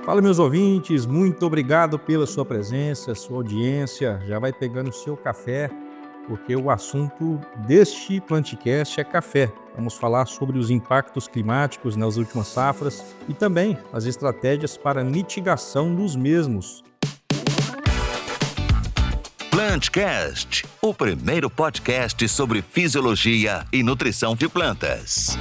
Fala, meus ouvintes, muito obrigado pela sua presença, sua audiência. Já vai pegando o seu café, porque o assunto deste Planticast é café. Vamos falar sobre os impactos climáticos nas últimas safras e também as estratégias para mitigação dos mesmos. Plantcast, o primeiro podcast sobre fisiologia e nutrição de plantas.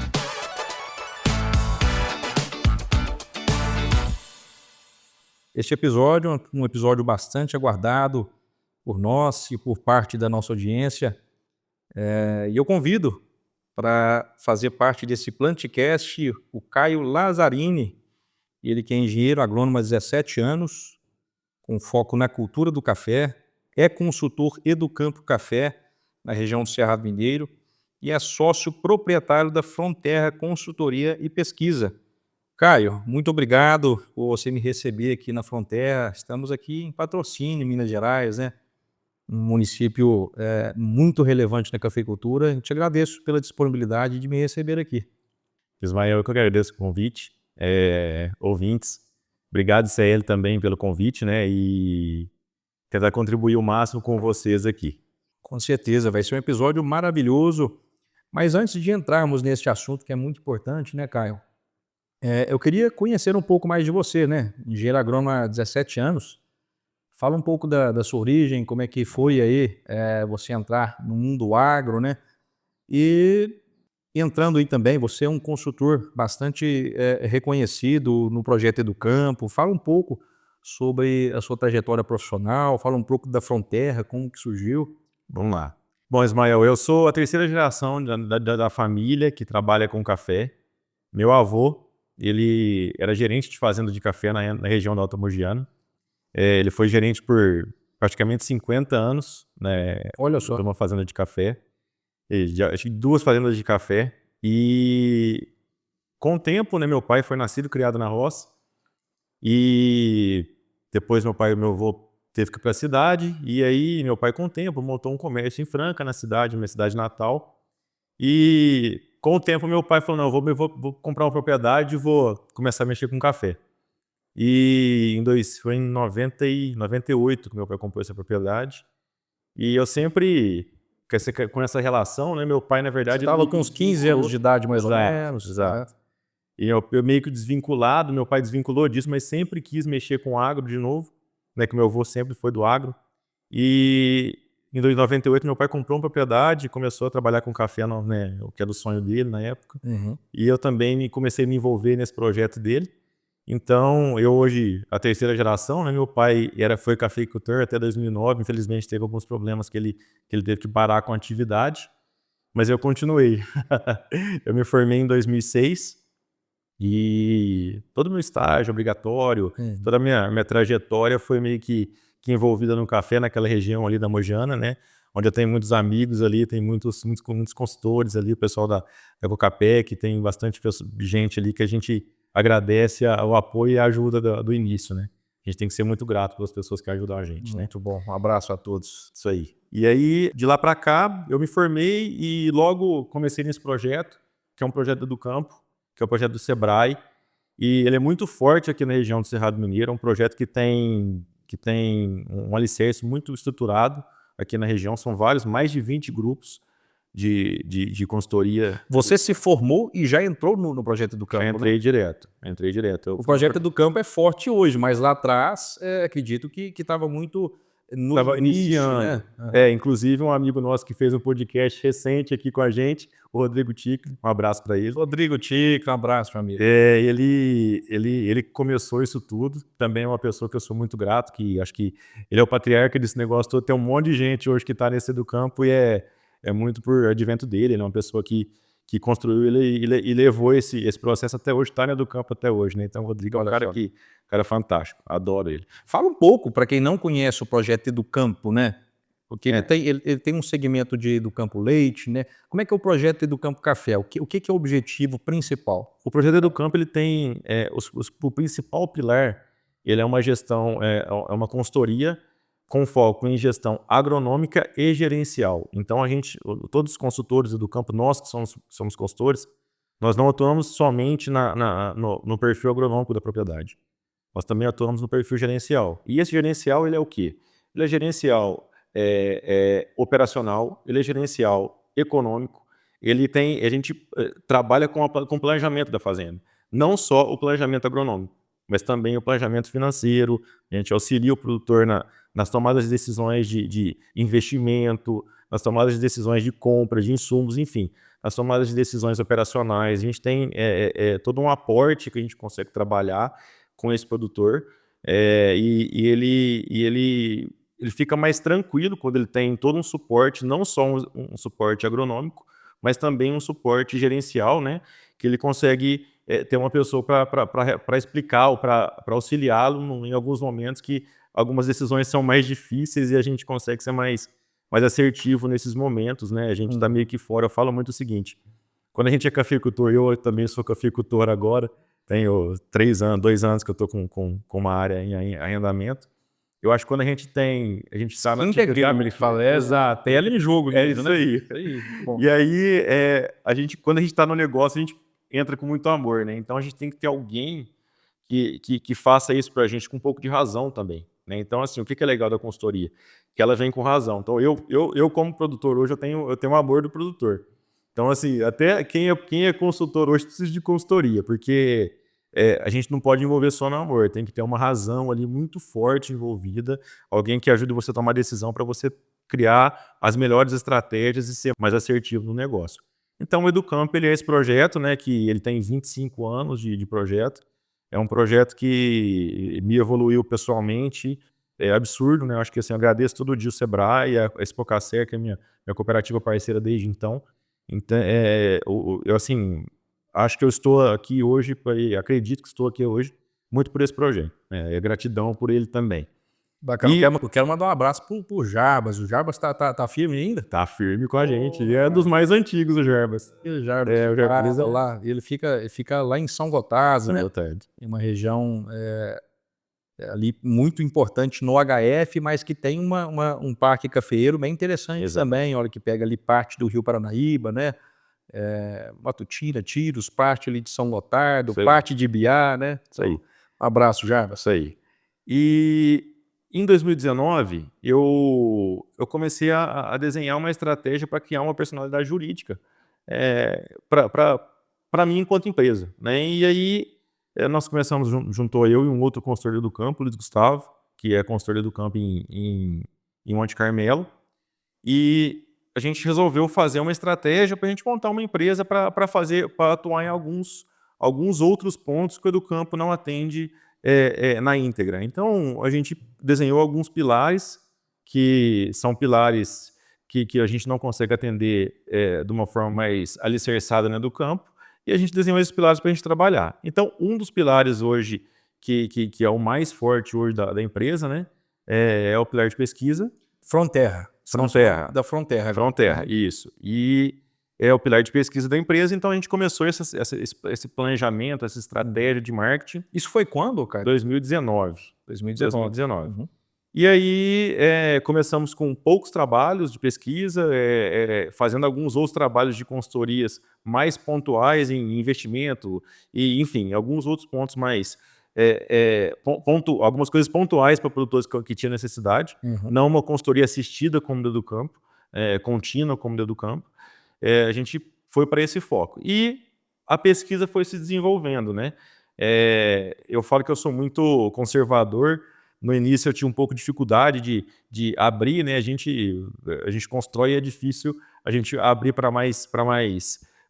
Este episódio é um episódio bastante aguardado por nós e por parte da nossa audiência. E eu convido para fazer parte desse Planticast o Caio Lazzarini, ele que é engenheiro agrônomo há 17 anos, com foco na cultura do café, é consultor Educampo Café na região do Cerrado Mineiro e é sócio proprietário da Fronterra Consultoria e Pesquisa. Caio, muito obrigado por você me receber aqui na Fronterra. Estamos aqui em Patrocínio, Minas Gerais, né? Um município muito relevante na cafeicultura. Eu te agradeço pela disponibilidade de me receber aqui. Ismael, eu que agradeço o convite. Ouvintes, obrigado, CL, também pelo convite, né? E tentar contribuir o máximo com vocês aqui. Com certeza, vai ser um episódio maravilhoso. Mas antes de entrarmos neste assunto que é muito importante, né, Caio? Eu queria conhecer um pouco mais de você, né? Engenheiro agrônomo há 17 anos. Fala um pouco da sua origem, como é que foi aí você entrar no mundo agro, né? E entrando aí também, você é um consultor bastante reconhecido no projeto Educampo. Fala um pouco sobre a sua trajetória profissional, fala um pouco da Fronterra, como que surgiu. Vamos lá. Bom, Ismael, eu sou a terceira geração da família que trabalha com café. Meu avô, ele era gerente de fazenda de café na região da Alta Mogiana. Ele foi gerente por praticamente 50 anos, né, Olha só. de uma fazenda de café. Já tive 2 fazendas de café. E com o tempo, né, meu pai foi nascido e criado na roça. E depois meu avô teve que ir para a cidade. E aí meu pai, com o tempo, montou um comércio em Franca, na cidade, minha cidade natal. E com o tempo meu pai falou, não, vou comprar uma propriedade e vou começar a mexer com café. E foi em 98 que meu pai comprou essa propriedade. E eu sempre, com essa relação, né, meu pai, na Você verdade... estava com uns 15 anos de idade, mais ou menos. Exato. E eu meio que desvinculado, meu pai desvinculou disso, mas sempre quis mexer com agro de novo, né, que meu avô sempre foi do agro. E em 98 meu pai comprou uma propriedade e começou a trabalhar com café, né, o que era o sonho dele na época. Uhum. E eu também comecei a me envolver nesse projeto dele. Então, eu hoje, a terceira geração, né, meu pai foi cafeicultor até 2009, infelizmente teve alguns problemas que ele teve que parar com a atividade, mas eu continuei. Eu me formei em 2006 e todo o meu estágio obrigatório, toda a minha trajetória foi meio que envolvida no café, naquela região ali da Mogiana, né? Onde eu tenho muitos amigos ali, tem muitos consultores ali, o pessoal da Ecocapec, tem bastante gente ali que a gente agradece o apoio e a ajuda do início, né? A gente tem que ser muito grato pelas pessoas que ajudam a gente, né? Muito bom, um abraço a todos. Isso aí. E aí, de lá para cá, eu me formei e logo comecei nesse projeto, que é um projeto do campo, que é o projeto do Sebrae, e ele é muito forte aqui na região do Cerrado Mineiro, é um projeto que tem um alicerce muito estruturado aqui na região, são mais de 20 grupos de consultoria. Você se formou e já entrou no projeto Educampo, Já entrei direto. O projeto Educampo é forte hoje, mas lá atrás, acredito que estava muito no Estava início, iniciando. né? Inclusive um amigo nosso que fez um podcast recente aqui com a gente, o Rodrigo Ticle, um abraço para ele. Rodrigo Ticle, um abraço, meu amigo. Ele começou isso tudo, também é uma pessoa que eu sou muito grato, que acho que ele é o patriarca desse negócio todo. Tem um monte de gente hoje que está nesse Educampo e é muito por advento dele. Ele é uma pessoa que construiu e levou esse processo até hoje, está no Educampo até hoje, né? Então o Rodrigo é um cara fantástico, adoro ele. Fala um pouco, para quem não conhece o projeto Educampo, né? Porque ele tem um segmento de Educampo Leite, né? Como é que é o projeto Educampo Café? O que é o objetivo principal? O projeto Educampo, ele tem o principal pilar, ele é uma gestão, é uma consultoria com foco em gestão agronômica e gerencial. Então todos os consultores do campo, nós que somos consultores, nós não atuamos somente no perfil agronômico da propriedade. nós também atuamos no perfil gerencial. E esse gerencial, ele é o quê? Ele é gerencial operacional, ele é gerencial econômico, a gente trabalha com o planejamento da fazenda. Não só o planejamento agronômico, mas também o planejamento financeiro. A gente auxilia o produtor nas tomadas de decisões de investimento, nas tomadas de decisões de compra, de insumos, enfim, nas tomadas de decisões operacionais. A gente tem todo um aporte que a gente consegue trabalhar com esse produtor, e ele fica mais tranquilo quando ele tem todo um suporte, não só um suporte agronômico, mas também um suporte gerencial, né, que ele consegue ter uma pessoa para explicar ou para auxiliá-lo em alguns momentos que algumas decisões são mais difíceis e a gente consegue ser mais assertivo nesses momentos, né? A gente está meio que fora. Eu falo muito o seguinte: quando a gente é cafeicultor, eu também sou cafeicultor agora, tenho 2 anos que eu estou com uma área em andamento. Eu acho que quando a gente está na Integrado, ele fala, exato, é em jogo. É isso aí. Bom. E aí, quando a gente está no negócio, a gente entra com muito amor, né? Então a gente tem que ter alguém que faça isso para a gente com um pouco de razão também, né? Então, assim, o que é legal da consultoria? Que ela vem com razão. Então, eu como produtor hoje, eu tenho o amor do produtor. Então, assim, até quem é consultor hoje precisa de consultoria, porque a gente não pode envolver só no amor, tem que ter uma razão ali muito forte envolvida, alguém que ajude você a tomar decisão para você criar as melhores estratégias e ser mais assertivo no negócio. Então, o Educamp, ele é esse projeto, né, que ele tem 25 anos de projeto. É um projeto que me evoluiu pessoalmente, é absurdo, né? Eu acho que assim, eu agradeço todo dia o Sebrae, a Expocacer, que é minha cooperativa parceira desde então. Então, eu assim, acho que eu estou aqui hoje, acredito que estou aqui hoje, muito por esse projeto. Gratidão por ele também. Bacana. Eu quero mandar um abraço pro Jarbas. O Jarbas tá firme ainda? Tá firme com a gente. Ele é dos mais antigos, o Jarbas. O Jarbas, o Jarbas lá, ele fica lá em São Gotardo, né? Tarde. Em uma região ali muito importante no HF, mas que tem um parque cafeeiro bem interessante também. Olha, que pega ali parte do Rio Paranaíba, né? Matutina, Tiros, parte ali de São Gotardo, parte de Ibiá, né? Isso aí. Um abraço, Jarbas. Isso aí. E em 2019, eu comecei a desenhar uma estratégia para criar uma personalidade jurídica para mim enquanto empresa, né? E aí nós começamos, juntou eu e um outro consultor do campo, Luiz Gustavo, que é consultor do campo em Monte Carmelo, e a gente resolveu fazer uma estratégia para a gente montar uma empresa para atuar em alguns outros pontos que o Educampo não atende na íntegra. Então, a gente desenhou alguns pilares, que são pilares que a gente não consegue atender de uma forma mais alicerçada no Educampo, e a gente desenhou esses pilares para a gente trabalhar. Então, um dos pilares hoje, que é o mais forte hoje da empresa, né, é o pilar de pesquisa. Fronterra. Da Fronterra, isso. E é o pilar de pesquisa da empresa, então a gente começou esse planejamento, essa estratégia de marketing. Isso foi quando, cara? 2019. 2019. Uhum. E aí começamos com poucos trabalhos de pesquisa, fazendo alguns outros trabalhos de consultorias mais pontuais em investimento e, enfim, alguns outros pontos mais... algumas coisas pontuais para produtores que tinham necessidade, não uma consultoria assistida como do Educampo, contínua como do Educampo. A gente foi para esse foco. E a pesquisa foi se desenvolvendo, né? Eu falo que eu sou muito conservador. No início eu tinha um pouco de dificuldade de abrir, né? A gente constrói e é difícil a gente abrir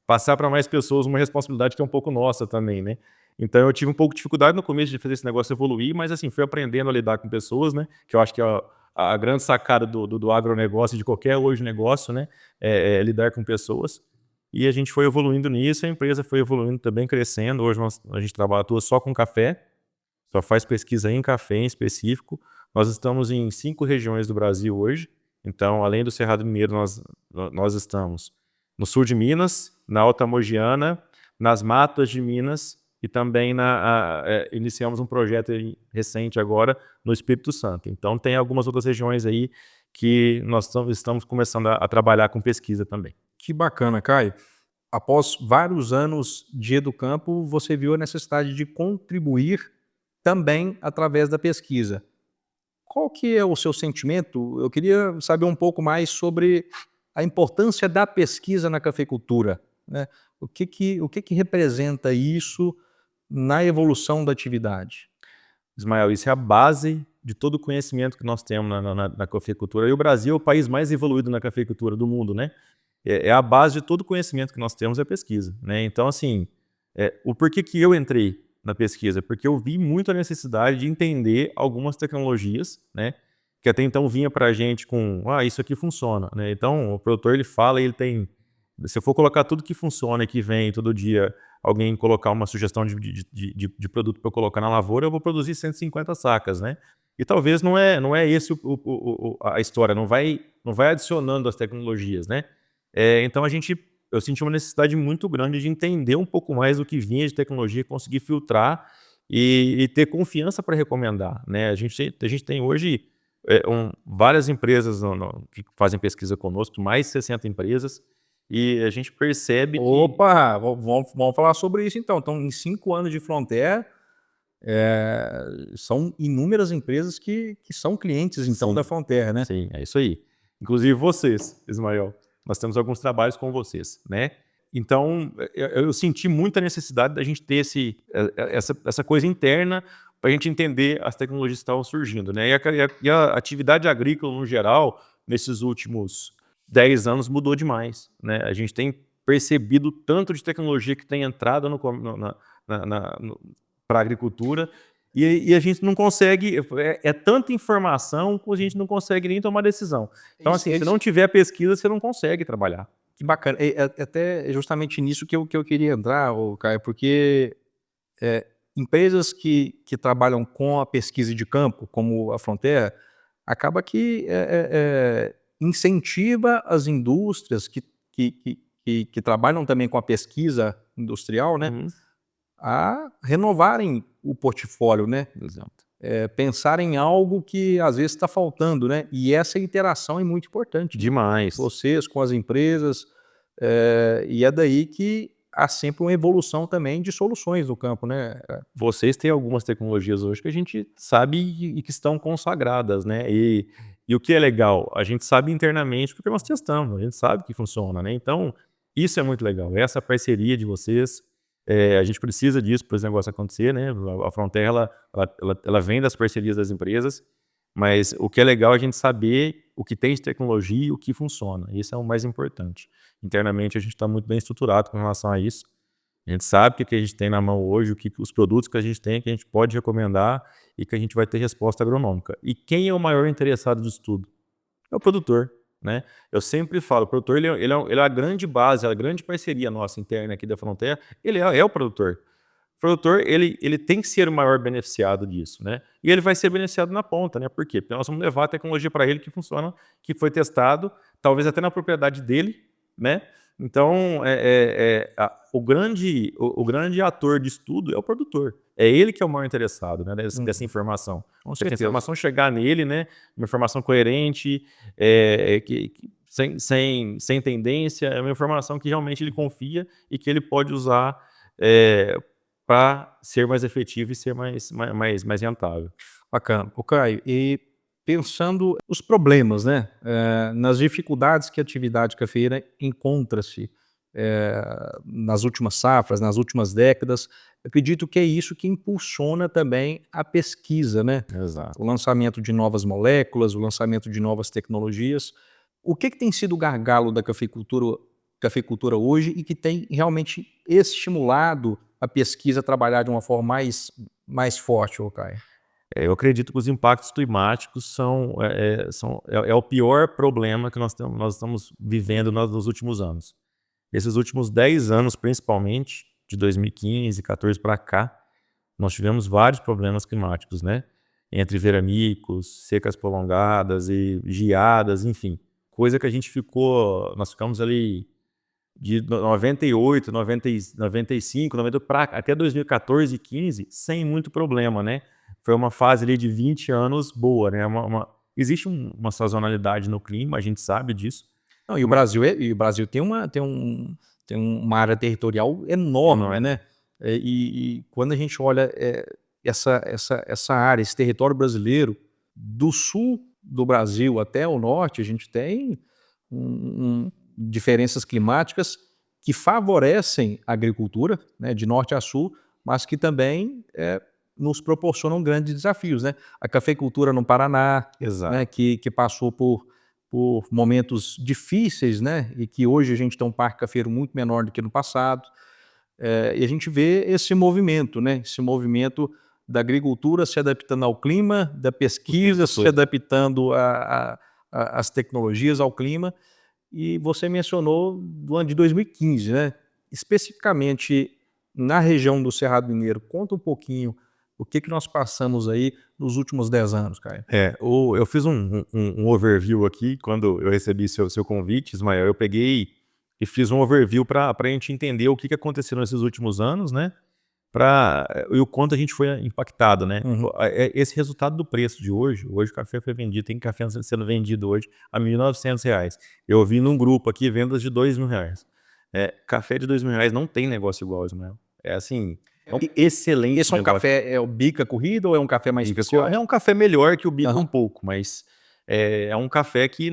passar para mais pessoas uma responsabilidade que é um pouco nossa também, né? Então eu tive um pouco de dificuldade no começo de fazer esse negócio evoluir, mas assim, fui aprendendo a lidar com pessoas, né? Que eu acho que é a grande sacada do agronegócio, de qualquer hoje negócio, né? É lidar com pessoas. E a gente foi evoluindo nisso, a empresa foi evoluindo também, crescendo. Hoje a gente atua só com café, só faz pesquisa em café em específico. Nós estamos em 5 regiões do Brasil hoje. Então, além do Cerrado Mineiro, nós estamos no sul de Minas, na Alta Mogiana, nas Matas de Minas, e também iniciamos um projeto recente agora no Espírito Santo. Então, tem algumas outras regiões aí que nós estamos começando a trabalhar com pesquisa também. Que bacana, Caio. Após vários anos de Educampo, você viu a necessidade de contribuir também através da pesquisa. Qual que é o seu sentimento? Eu queria saber um pouco mais sobre a importância da pesquisa na cafeicultura, né? O que que representa isso na evolução da atividade? Ismael, isso é a base de todo o conhecimento que nós temos na cafeicultura. E o Brasil é o país mais evoluído na cafeicultura do mundo, né? É a base de todo o conhecimento que nós temos é a pesquisa, né? Então, assim, o porquê que eu entrei na pesquisa? Porque eu vi muito a necessidade de entender algumas tecnologias, né? Que até então vinha para a gente com, isso aqui funciona, né? Então, o produtor, ele fala e ele tem... Se eu for colocar tudo que funciona e que vem todo dia, alguém colocar uma sugestão de produto para eu colocar na lavoura, eu vou produzir 150 sacas, né? E talvez não é esse a história, não vai adicionando as tecnologias, né? Então eu senti uma necessidade muito grande de entender um pouco mais do que vinha de tecnologia, conseguir filtrar e ter confiança para recomendar, né? A gente tem hoje várias empresas que fazem pesquisa conosco, mais de 60 empresas, e a gente percebe que... Opa, vamos falar sobre isso então. Então, em 5 anos de Fronter, são inúmeras empresas que são clientes então Sim. da Fronter, né? Sim, é isso aí. Inclusive vocês, Ismael. Nós temos alguns trabalhos com vocês, né? Então, eu senti muita necessidade da gente ter essa coisa interna para a gente entender as tecnologias que estavam surgindo, né? E a atividade agrícola, no geral, nesses últimos 10 anos mudou demais, né? A gente tem percebido tanto de tecnologia que tem entrado para a agricultura e a gente não consegue, é tanta informação que a gente não consegue nem tomar decisão. Então, assim, se não tiver pesquisa, você não consegue trabalhar. Que bacana. Até justamente nisso que eu queria entrar, Caio, porque empresas que trabalham com a pesquisa de campo, como a Fronter, acaba que incentiva as indústrias que trabalham também com a pesquisa industrial, né, a renovarem o portfólio, né? Exato. Pensar em algo que às vezes está faltando, né? E essa interação é muito importante. Demais. Vocês com as empresas, e é daí que há sempre uma evolução também de soluções no campo, né? Vocês têm algumas tecnologias hoje que a gente sabe e que estão consagradas, né? E o que é legal, a gente sabe internamente porque nós testamos, a gente sabe que funciona, né? Então, isso é muito legal. Essa parceria de vocês, a gente precisa disso para esse negócio acontecer, né? A Fronter, ela vem das parcerias das empresas, mas o que é legal é a gente saber o que tem de tecnologia e o que funciona. Isso é o mais importante. Internamente, a gente está muito bem estruturado com relação a isso. A gente sabe o que a gente tem na mão hoje, os produtos que a gente tem, que a gente pode recomendar e que a gente vai ter resposta agronômica. E quem é o maior interessado disso tudo? É o produtor, né? Eu sempre falo, o produtor ele é a grande base, a grande parceria nossa interna aqui da Fronter, ele é o produtor. O produtor, ele tem que ser o maior beneficiado disso, né? E ele vai ser beneficiado na ponta, né? Por quê? Porque nós vamos levar a tecnologia para ele que funciona, que foi testado, talvez até na propriedade dele, né? Então, o grande ator disso tudo é o produtor. É ele que é o maior interessado, né, dessa informação. Se a informação chegar nele, né, uma informação coerente, sem tendência, é uma informação que realmente ele confia e que ele pode usar para ser mais efetivo e ser mais rentável. Bacana. Caio, e pensando os problemas, né, nas dificuldades que a atividade cafeeira encontra-se nas últimas safras, nas últimas décadas, eu acredito que é isso que impulsiona também a pesquisa, né? Exato. O lançamento de novas moléculas, o lançamento de novas tecnologias. O que tem sido o gargalo da cafeicultura hoje e que tem realmente estimulado a pesquisa a trabalhar de uma forma mais forte, Caio? Eu acredito que os impactos climáticos são o pior problema que nós estamos vivendo nos últimos anos. Esses últimos 10 anos, principalmente, de 2015, 14 para cá, nós tivemos vários problemas climáticos, né? Entre veranicos, secas prolongadas e geadas, enfim. Coisa que nós ficamos ali de 98, 95, 90 até 2014 e 15, sem muito problema, né? Foi uma fase ali de 20 anos boa, né? Existe uma sazonalidade no clima, a gente sabe disso. Não, e o Brasil tem uma área territorial enorme, né? E quando a gente olha essa área, esse território brasileiro, do sul do Brasil até o norte, a gente tem diferenças climáticas que favorecem a agricultura, né, de norte a sul, mas que também nos proporcionam grandes desafios, né? A cafeicultura no Paraná, Exato. né, que passou por momentos difíceis, né, e que hoje a gente tem um parque cafeiro muito menor do que no passado. E a gente vê esse movimento, né, esse movimento da agricultura se adaptando ao clima, da pesquisa se adaptando às tecnologias, ao clima. E você mencionou do ano de 2015, né? Especificamente na região do Cerrado Mineiro. Conta um pouquinho o que nós passamos aí nos últimos 10 anos, Caio. Eu fiz um overview aqui quando eu recebi seu convite, Ismael. Eu peguei e fiz um overview para a gente entender o que aconteceu nesses últimos anos, né? E o quanto a gente foi impactado, né? Esse resultado do preço de hoje o café foi vendido, tem café sendo vendido hoje a R$ 1.900. Eu vi num grupo aqui vendas de R$ 2.000. Café de R$ 2.000 não tem negócio igual, Ismael. É assim, é um excelente Esse é um negócio. café, é o bica corrida ou é um café mais especial? É um café melhor que o bica um pouco, mas é um café que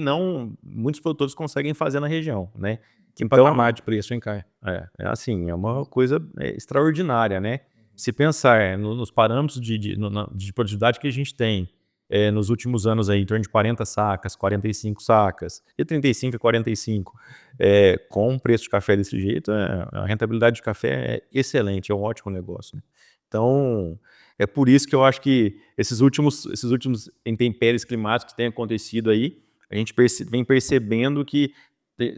muitos produtores conseguem fazer na região, né? Que patamar de preço, hein, Caio? É uma coisa extraordinária, né? Se pensar nos parâmetros de produtividade que a gente tem nos últimos anos aí, em torno de 40 sacas, 45 sacas, de 35 a 45, com um preço de café desse jeito, a rentabilidade de café é excelente, é um ótimo negócio, né? Então, é por isso que eu acho que esses últimos intempéries climáticos que têm acontecido aí, a gente vem percebendo que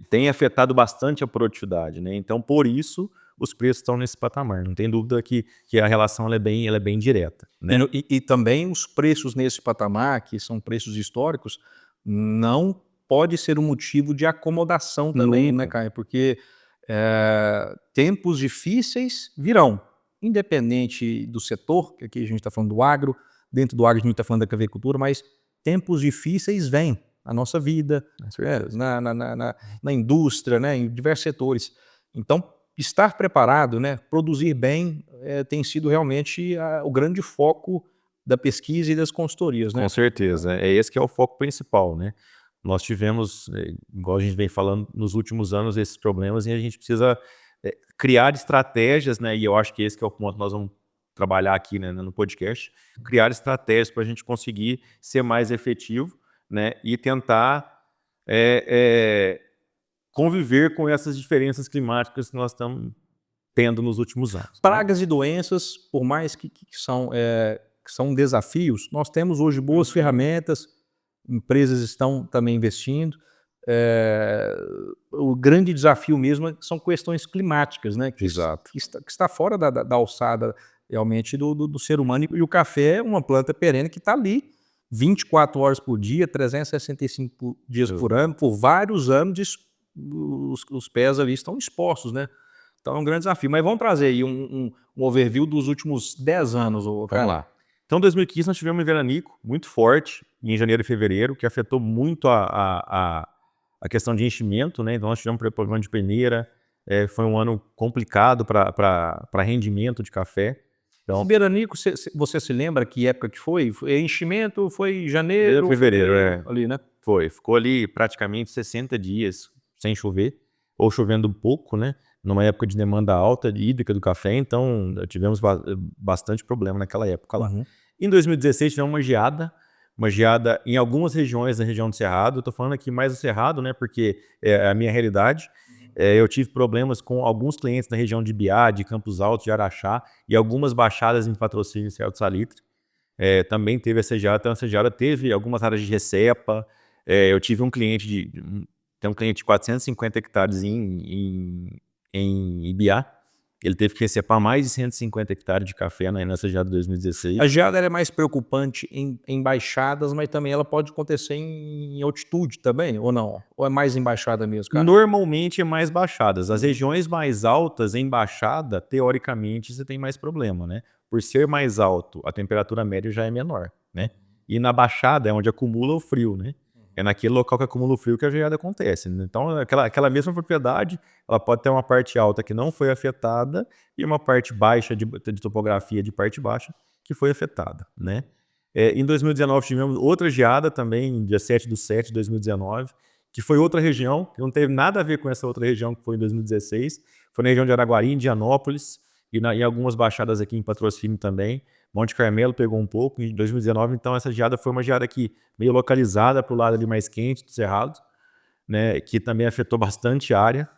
tem afetado bastante a produtividade, né? Então, por isso, os preços estão nesse patamar. Não tem dúvida que a relação ela é bem direta, né? E também os preços nesse patamar, que são preços históricos, não pode ser um motivo de acomodação também, né, Caio? Porque tempos difíceis virão, independente do setor, que aqui a gente está falando do agro, dentro do agro a gente está falando da cafeicultura, mas tempos difíceis vêm na nossa vida, na indústria, né, em diversos setores. Então, estar preparado, né, produzir bem, tem sido realmente o grande foco da pesquisa e das consultorias, né? Com certeza, é esse que é o foco principal, né? Nós tivemos, igual a gente vem falando nos últimos anos, esses problemas e a gente precisa criar estratégias, né? E eu acho que esse que é o ponto que nós vamos trabalhar aqui, né, no podcast, criar estratégias para a gente conseguir ser mais efetivo, né? E tentar conviver com essas diferenças climáticas que nós estamos tendo nos últimos anos. Pragas e doenças, por mais que são desafios, nós temos hoje boas ferramentas, empresas estão também investindo. O grande desafio mesmo são questões climáticas, né? Que está fora da alçada realmente do ser humano. E o café é uma planta perene que está ali 24 horas por dia, 365 dias por ano, por vários anos, os pés ali estão expostos, né? Então é um grande desafio. Mas vamos trazer aí um overview dos últimos 10 anos. Vamos lá. Então, em 2015, nós tivemos um veranico muito forte, em janeiro e fevereiro, que afetou muito a questão de enchimento, né? Então, nós tivemos problema de peneira, foi um ano complicado para rendimento de café. Então, veranico, você se lembra que época que foi? Enchimento foi janeiro, fevereiro, ali, né? Ficou ali praticamente 60 dias sem chover, ou chovendo pouco, né? Numa época de demanda alta de hídrica do café, então tivemos bastante problema naquela época lá. Em 2016 tivemos uma geada em algumas regiões da região do Cerrado. Eu estou falando aqui mais do Cerrado, né? Porque é a minha realidade. Eu tive problemas com alguns clientes na região de Ibiá, de Campos Altos, de Araxá e algumas baixadas em Patrocínio e Cerro do Salitre. Também teve essa geada, então essa geada teve algumas áreas de recepa. Eu tive um cliente tem um cliente de 450 hectares em Ibiá. Ele teve que recepar mais de 150 hectares de café nessa geada de 2016. A geada é mais preocupante em baixadas, mas também ela pode acontecer em altitude também, ou não? Ou é mais em baixada mesmo, cara? Normalmente é mais baixadas. As regiões mais altas, em baixada, teoricamente, você tem mais problema, né? Por ser mais alto, a temperatura média já é menor, né? E na baixada é onde acumula o frio, né? É naquele local que acumula o frio que a geada acontece, né? Então, aquela mesma propriedade, ela pode ter uma parte alta que não foi afetada e uma parte baixa de topografia de parte baixa que foi afetada, né? Em 2019 tivemos outra geada também, dia 7/7 de 2019, que foi outra região, que não teve nada a ver com essa outra região que foi em 2016. Foi na região de Araguari, Indianópolis, e algumas baixadas aqui em Patrocínio também. Monte Carmelo pegou um pouco em 2019, então essa geada foi uma geada aqui meio localizada para o lado ali mais quente do Cerrado, né, que também afetou bastante a área.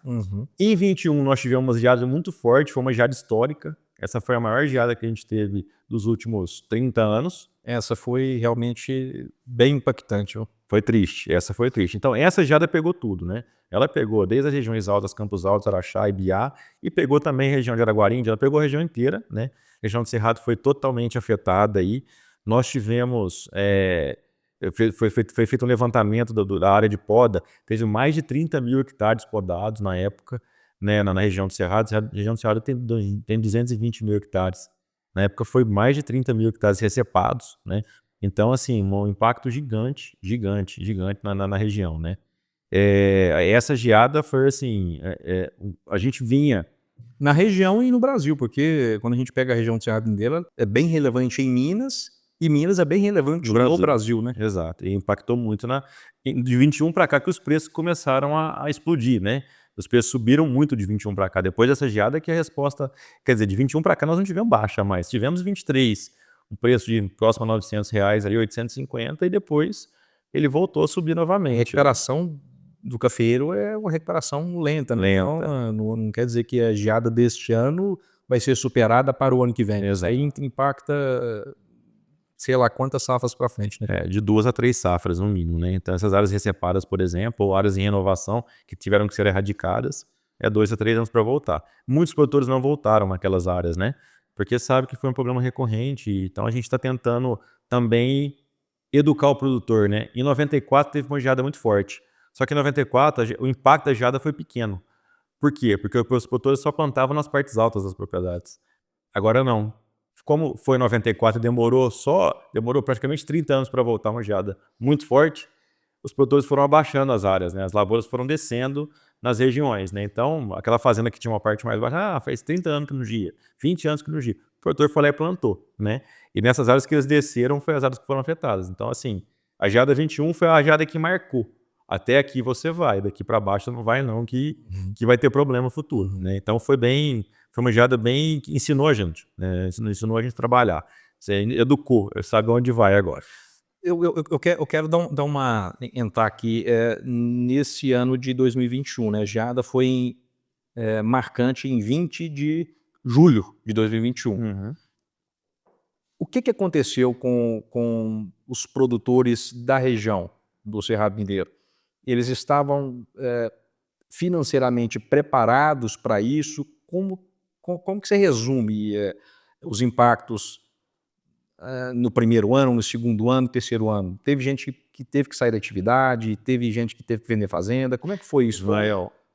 Em 21 nós tivemos uma geada muito forte, foi uma geada histórica. Essa foi a maior geada que a gente teve dos últimos 30 anos. Essa foi realmente bem impactante, viu? Foi triste, essa foi triste. Então essa geada pegou tudo, né? Ela pegou desde as regiões altas, Campos Altos, Araxá e Biá, e pegou também a região de Araguari, ela pegou a região inteira, né? A região do Cerrado foi totalmente afetada aí. Nós tivemos... Foi feito um levantamento da área de poda, teve mais de 30 mil hectares podados na época, né, na região do Cerrado. A região do Cerrado tem 220 mil hectares. Na época foi mais de 30 mil hectares recepados, né? Então, assim, um impacto gigante na região, né? Essa geada foi assim, a gente vinha... Na região e no Brasil, porque quando a gente pega a região do Cerrado inteira, é bem relevante em Minas, e Minas é bem relevante no Brasil, né? Exato, e impactou muito de 21 para cá que os preços começaram a explodir, né? Os preços subiram muito de 21 para cá. Depois dessa geada que a resposta... Quer dizer, de 21 para cá nós não tivemos baixa mais. Tivemos 23, um preço de próximo a R$900, ali 850, e depois ele voltou a subir A novamente. recuperação do cafeeiro é uma recuperação lenta, né? Então, não quer dizer que a geada deste ano vai ser superada para o ano que vem. Isso aí impacta, sei lá quantas safras para frente, né? De 2 a 3 safras no mínimo, né? Então essas áreas recepadas, por exemplo, ou áreas em renovação que tiveram que ser erradicadas, 2 a 3 anos para voltar. Muitos produtores não voltaram naquelas áreas, né? Porque sabe que foi um problema recorrente, então a gente está tentando também educar o produtor, né? Em 94 teve uma geada muito forte, só que em 94 o impacto da geada foi pequeno. Por quê? Porque os produtores só plantavam nas partes altas das propriedades. Agora não. Como foi em 94 e demorou praticamente 30 anos para voltar uma geada muito forte, os produtores foram abaixando as áreas, né? As lavouras foram descendo nas regiões, né? Então, aquela fazenda que tinha uma parte mais baixa, faz 30 anos que não gia, 20 anos que não gia. O produtor foi lá e plantou, né? E nessas áreas que eles desceram, foi as áreas que foram afetadas. Então, assim, a geada 21 foi a geada que marcou. Até aqui você vai, daqui para baixo não vai não, que vai ter problema futuro, né? Então, foi uma geada bem que ensinou a gente, né? Ensinou a gente a trabalhar. Você educou, sabe onde vai agora. Eu quero entrar aqui nesse ano de 2021, né? A geada foi marcante em 20 de julho de 2021. O que aconteceu com os produtores da região do Cerrado Mineiro? Eles estavam financeiramente preparados para isso? Como que você resume os impactos no primeiro ano, no segundo ano, terceiro ano? Teve gente que teve que sair da atividade, teve gente que teve que vender fazenda. Como é que foi isso?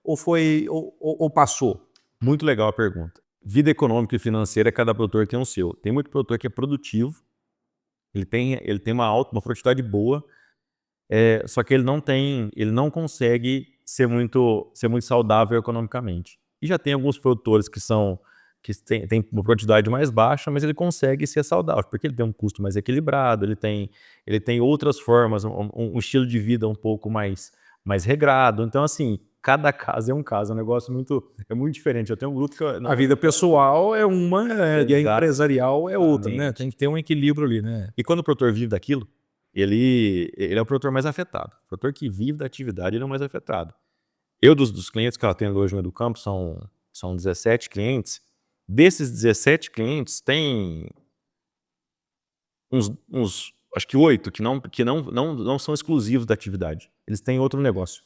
Ou passou? Muito legal a pergunta. Vida econômica e financeira, cada produtor tem o seu. Tem muito produtor que é produtivo, ele tem uma produtividade boa, só que ele não consegue ser muito saudável economicamente. E já tem alguns produtores que têm uma produtividade mais baixa, mas ele consegue ser saudável, porque ele tem um custo mais equilibrado, ele tem outras formas, um estilo de vida um pouco mais regrado. Então, assim, cada caso é um caso, é um negócio muito diferente. Eu tenho um grupo que... A vida pessoal é uma e a empresarial é outra, né? Tem que ter um equilíbrio ali, né? E quando o produtor vive daquilo, ele é o produtor mais afetado. O produtor que vive da atividade, ele é o mais afetado. Dos clientes que eu atendo hoje no Educampo, são 17 clientes. Desses 17 clientes, tem acho que 8 que não são exclusivos da atividade. Eles têm outro negócio.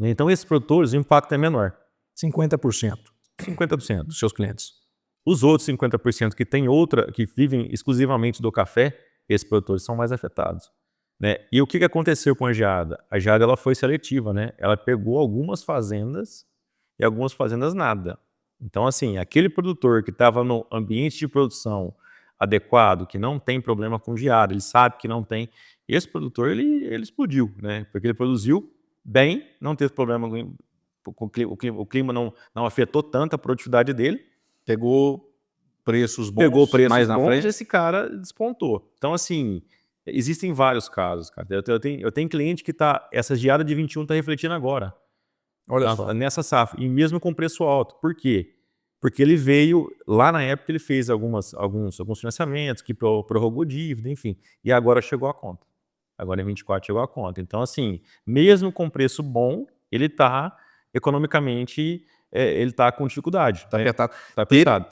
Então, esses produtores, o impacto é menor. 50%. 50% Dos seus clientes. Os outros 50% que vivem exclusivamente do café, esses produtores são mais afetados, né? E o que aconteceu com a geada? A geada ela foi seletiva, né? Ela pegou algumas fazendas e algumas fazendas nada. Então, assim, aquele produtor que estava no ambiente de produção adequado, que não tem problema com geada, ele sabe que não tem, esse produtor ele explodiu, né? Porque ele produziu bem, não teve problema o clima não afetou tanto a produtividade dele. Pegou preços bons Pegou preços mais na bons, frente. esse cara despontou. Então, assim, existem vários casos, cara. Eu tenho cliente que essa geada de 21 tá refletindo agora. Olha só. Nessa safra. E mesmo com preço alto. Por quê? Porque ele veio, lá na época ele fez alguns financiamentos, que prorrogou dívida, enfim. E agora chegou a conta. Agora em 24 chegou a conta. Então, assim, mesmo com preço bom, ele está economicamente, ele está com dificuldade. Está apertado. Tá apertado.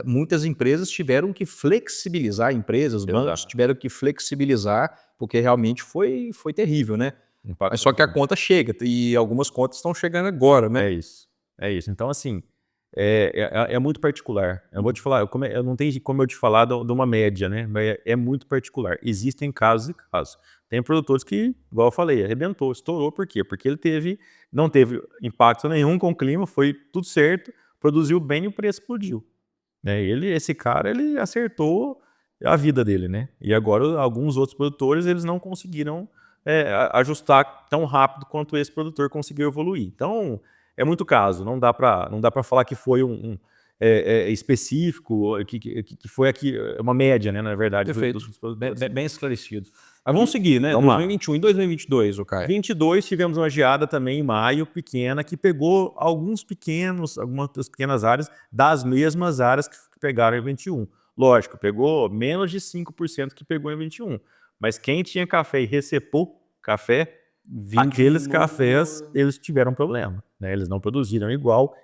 Muitas empresas tiveram que flexibilizar, os bancos Exato. tiveram que flexibilizar, porque realmente foi terrível, né? Mas só que a conta chega, e algumas contas estão chegando agora, né? É isso. É isso. Então, assim, é muito particular. Eu vou te falar, eu não tenho como eu te falar de uma média, né? Mas é muito particular. Existem casos e casos. Tem produtores que, igual eu falei, arrebentou, estourou. Por quê? Porque ele não teve impacto nenhum com o clima, foi tudo certo, produziu bem e o preço explodiu. Né? Esse cara, ele acertou a vida dele, né? E agora alguns outros produtores, eles não conseguiram ajustar tão rápido quanto esse produtor conseguiu evoluir. Então, é muito caso, não dá para falar que foi específico, que foi aqui uma média, né, na verdade. Perfeito, dos produtores. bem esclarecido. Mas vamos seguir, né? Vamos lá. 2021 e 2022, o Caio. 22 tivemos uma geada também em maio, pequena, que pegou algumas pequenas áreas das mesmas áreas que pegaram em 21. Lógico, pegou menos de 5% que pegou em 21. Mas quem tinha café e recepou café, aqueles cafés, eles tiveram problema. Né? Eles não produziram igual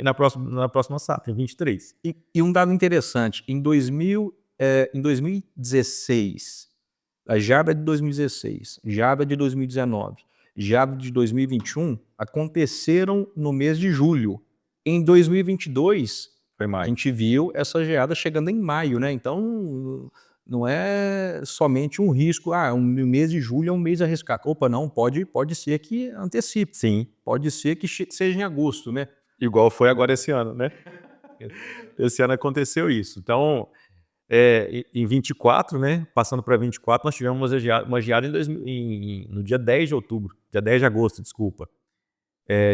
na próxima safra, em 23. E um dado interessante, em 2016, a geada de 2016, geada de 2019, geada de 2021 aconteceram no mês de julho. Em 2022, Foi a maio. gente viu essa geada chegando em maio, né? Então, não é somente um risco, o mês de julho é um mês arriscado. Opa, não, pode ser que antecipe. Sim. Pode ser que seja em agosto, né? Igual foi agora esse ano, né? Esse ano aconteceu isso. Então, em 24, né? Passando para 24, nós tivemos uma geada no dia 10 de outubro, dia 10 de agosto, desculpa,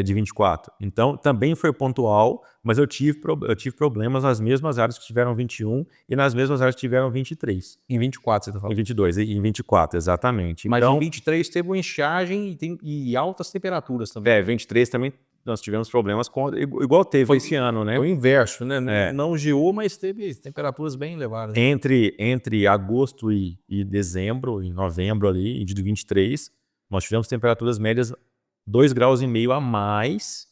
de 24. Então, também foi pontual, mas eu tive problemas nas mesmas áreas que tiveram 21 e nas mesmas áreas que tiveram 23. Em 24, você está Em falando? 22, em 24, exatamente. Mas então, em 23 teve uma estiagem e altas temperaturas também. 23 também nós tivemos problemas igual teve esse ano, né? Foi o inverso, né? Não geou, mas teve temperaturas bem elevadas. Entre agosto e dezembro, em novembro ali, de 23, nós tivemos temperaturas médias 2,5 graus a mais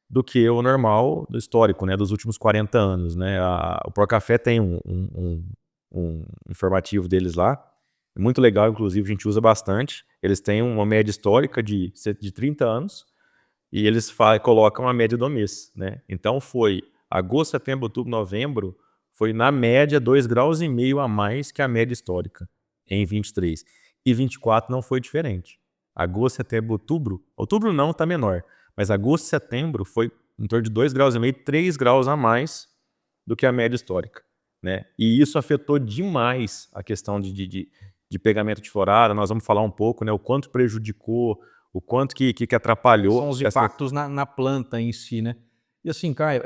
do que o normal do histórico, né, dos últimos 40 anos. Né? O Procafé tem um informativo deles lá, muito legal, inclusive a gente usa bastante. Eles têm uma média histórica de 30 anos e eles colocam a média do mês. Né? Então foi agosto, setembro, outubro, novembro, foi na média 2,5 graus a mais que a média histórica em 23. E 24 não foi diferente. Agosto, setembro, outubro não, está menor, mas agosto e setembro foi em torno de 2,5 graus, 3 graus a mais do que a média histórica. Né? E isso afetou demais a questão de pegamento de florada. Nós vamos falar um pouco, né, o quanto prejudicou, o quanto que atrapalhou. São os impactos na planta em si, né? E assim, Caio,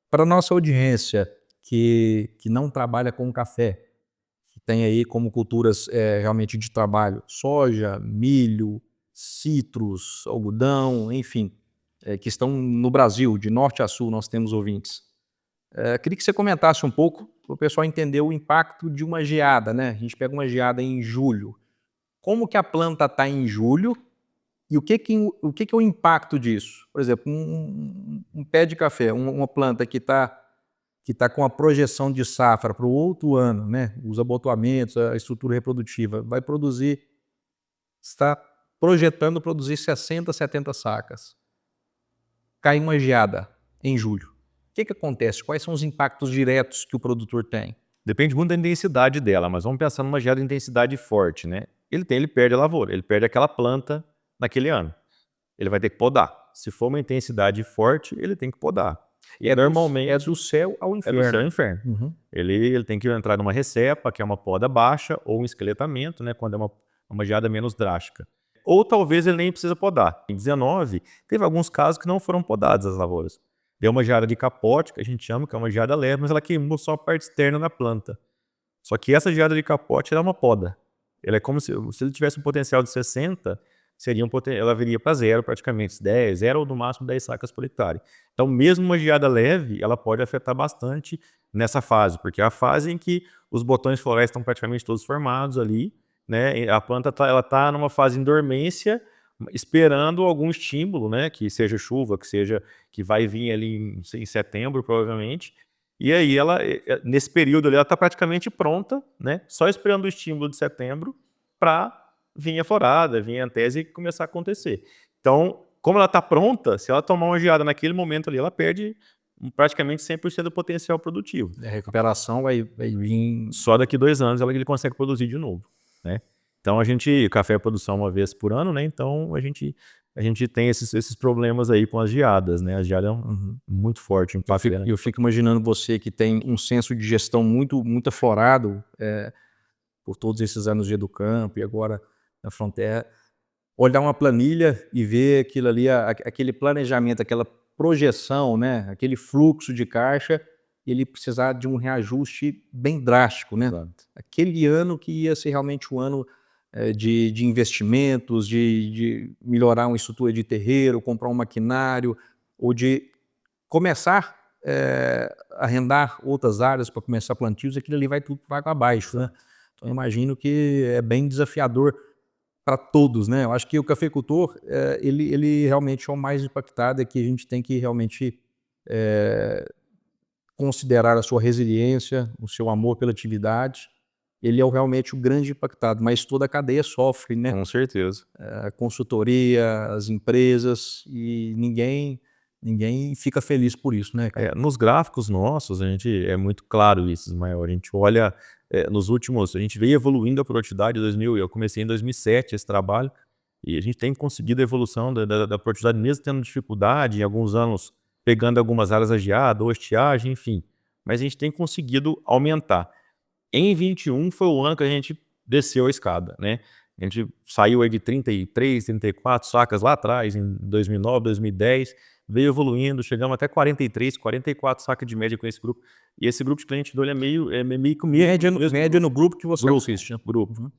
para a nossa audiência que não trabalha com café, que tem aí como culturas realmente de trabalho soja, milho, citros, algodão, enfim, que estão no Brasil, de norte a sul, nós temos ouvintes. Queria que você comentasse um pouco para o pessoal entender o impacto de uma geada, né? A gente pega uma geada em julho. Como que a planta está em julho e o que é o impacto disso? Por exemplo, um pé de café, uma planta que está com a projeção de safra para o outro ano, né? Os abotoamentos, a estrutura reprodutiva, vai produzir, está projetando produzir 60, 70 sacas. Cai uma geada em julho. O que acontece? Quais são os impactos diretos que o produtor tem? Depende muito da intensidade dela, mas vamos pensar numa geada de intensidade forte, né? Ele perde a lavoura, ele perde aquela planta naquele ano. Ele vai ter que podar. Se for uma intensidade forte, ele tem que podar. E normalmente é do céu ao inferno. É do céu ao inferno. Uhum. Ele tem que entrar numa recepa, que é uma poda baixa, ou um esqueletamento, né, quando é uma geada menos drástica. Ou talvez ele nem precisa podar. Em 19, teve alguns casos que não foram podadas as lavouras. deu uma geada de capote, que a gente chama, que é uma geada leve, mas ela queimou só a parte externa da planta. Só que essa geada de capote ela é uma poda. Ela é como se ele tivesse um potencial de 60, ela viria para zero praticamente, 10, 0 ou no máximo 10 sacas por hectare. Então, mesmo uma geada leve, ela pode afetar bastante nessa fase, porque é a fase em que os botões florais estão praticamente todos formados ali, né? E a planta ela tá numa fase em dormência, esperando algum estímulo, né? Que seja chuva, que vai vir ali em setembro, provavelmente. E aí, nesse período ali, ela está praticamente pronta, né? Só esperando o estímulo de setembro para vir a florada, vir a antese e começar a acontecer. Então, como ela está pronta, se ela tomar uma geada naquele momento ali, ela perde praticamente 100% do potencial produtivo. A recuperação vai vir... Só daqui 2 anos ele consegue produzir de novo, né? Então, café é produção uma vez por ano, né? Então, a gente tem esses problemas aí com as geadas, né? A geada é muito forte. Eu fico imaginando você que tem um senso de gestão muito aflorado por todos esses anos de Educampo e agora na Fronterra, olhar uma planilha e ver aquilo ali, aquele planejamento, aquela projeção, né? Aquele fluxo de caixa, ele precisar de um reajuste bem drástico, né? Exato. Aquele ano que ia ser realmente um ano de investimentos, de melhorar uma estrutura de terreiro, comprar um maquinário, ou de começar a arrendar outras áreas para começar plantios, aquilo ali vai tudo para água abaixo, né? Então eu imagino que é bem desafiador para todos, né? Eu acho que o cafeicultor, ele realmente é o mais impactado, é que a gente tem que realmente considerar a sua resiliência, o seu amor pela atividade. Ele é realmente o grande impactado, mas toda a cadeia sofre, né? Com certeza. A consultoria, as empresas, e ninguém fica feliz por isso, né, cara? Nos gráficos nossos, é muito claro isso, Ismael. A gente olha nos últimos, a gente veio evoluindo a produtividade em 2000, eu comecei em 2007 esse trabalho, e a gente tem conseguido a evolução da produtividade, mesmo tendo dificuldade, em alguns anos pegando algumas áreas a geada ou estiagem, enfim. Mas a gente tem conseguido aumentar. Em 21 foi o ano que a gente desceu a escada, né? A gente saiu aí de 33, 34 sacas lá atrás, em 2009, 2010, veio evoluindo, chegamos até 43, 44 sacas de média com esse grupo. E esse grupo de cliente do olho é meio que o mesmo. Média no grupo que você assiste, né? Grupo.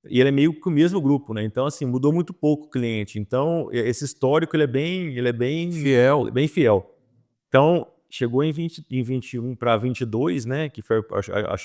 E ele é meio que o mesmo grupo, né? Então, assim, mudou muito pouco o cliente. Então, esse histórico, ele é bem Fiel. bem fiel. Então, chegou em 21 para 22, né? Que foi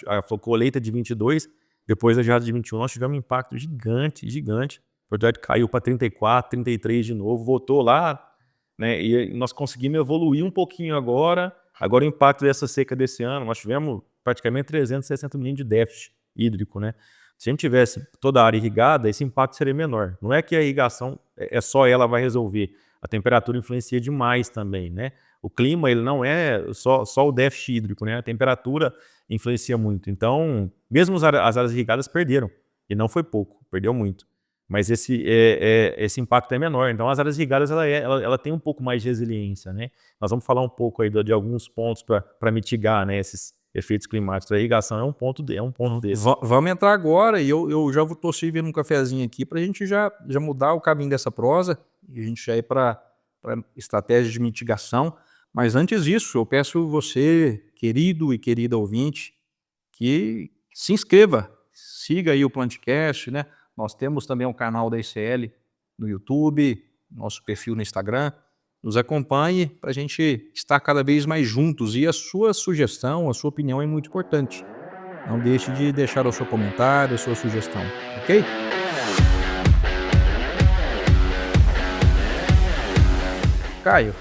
a colheita de 22. Depois da geada de 21, nós tivemos um impacto gigante. A produtividade caiu para 34, 33 de novo, voltou lá, né? E nós conseguimos evoluir um pouquinho agora. Agora o impacto dessa seca desse ano, nós tivemos praticamente 360 milhões de déficit hídrico, né? Se a gente tivesse toda a área irrigada, esse impacto seria menor. Não é que a irrigação só ela vai resolver. A temperatura influencia demais também, né? O clima, ele não é só o déficit hídrico, né? A temperatura influencia muito. Então, mesmo as áreas irrigadas perderam. E não foi pouco, perdeu muito. Mas esse impacto é menor. Então, as áreas irrigadas, ela tem um pouco mais de resiliência, né? Nós vamos falar um pouco aí de alguns pontos para mitigar, né, esses efeitos climáticos. A irrigação é um ponto desse. Vamos entrar agora, e eu já estou servindo um cafezinho aqui para a gente já mudar o caminho dessa prosa e a gente já ir para estratégia de mitigação. Mas antes disso, eu peço você, querido e querida ouvinte, que se inscreva, siga aí o Plantcast, né? Nós temos também um canal da ICL no YouTube, nosso perfil no Instagram. Nos acompanhe para a gente estar cada vez mais juntos. E a sua sugestão, a sua opinião é muito importante. Não deixe de deixar o seu comentário, a sua sugestão, ok? Caio,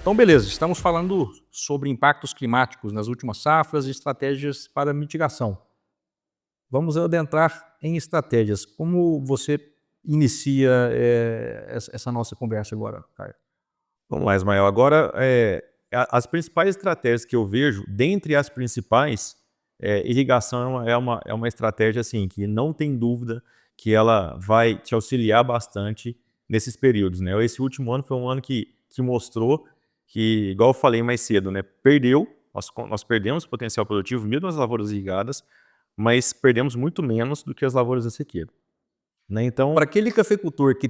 então beleza, estamos falando sobre impactos climáticos nas últimas safras e estratégias para mitigação. Vamos adentrar em estratégias. Como você inicia essa nossa conversa agora, Caio? Vamos lá, Ismael. Agora, as principais estratégias que eu vejo, dentre as principais, irrigação é uma estratégia assim, que não tem dúvida que ela vai te auxiliar bastante nesses períodos, né? Esse último ano foi um ano que mostrou que, igual eu falei mais cedo, né, nós perdemos potencial produtivo, mesmo nas lavouras irrigadas, mas perdemos muito menos do que as lavouras a sequeiro, né? Então, para aquele cafeicultor que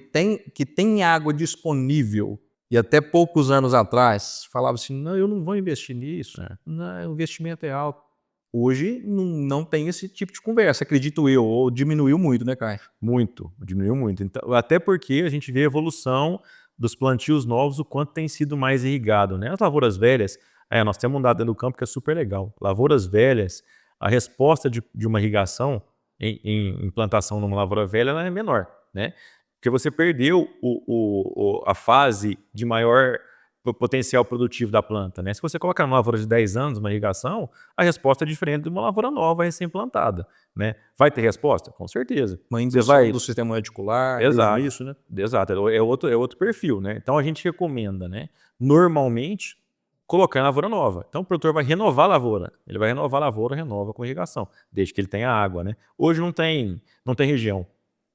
tem água disponível E até poucos anos atrás, falava assim, não, eu não vou investir nisso, não, o investimento é alto. Hoje não tem esse tipo de conversa, acredito eu, ou diminuiu muito, né, Caio? Muito, diminuiu muito. Então, até porque a gente vê a evolução dos plantios novos, o quanto tem sido mais irrigado, né? As lavouras velhas, nós temos um dado dentro do campo que é super legal. Lavouras velhas, a resposta de uma irrigação em implantação numa lavoura velha ela é menor, né? Porque você perdeu a fase de maior potencial produtivo da planta, né? Se você colocar numa lavoura de 10 anos uma irrigação, a resposta é diferente de uma lavoura nova recém-plantada, né? Vai ter resposta? Com certeza. Uma Você indução vai... do sistema radicular, Exato, tudo isso, né? exato, é outro perfil, né? Então a gente recomenda, né, normalmente, colocar em lavoura nova. Então o produtor vai renovar a lavoura, ele vai renovar a lavoura, renova com irrigação, desde que ele tenha água, né? Hoje não tem região.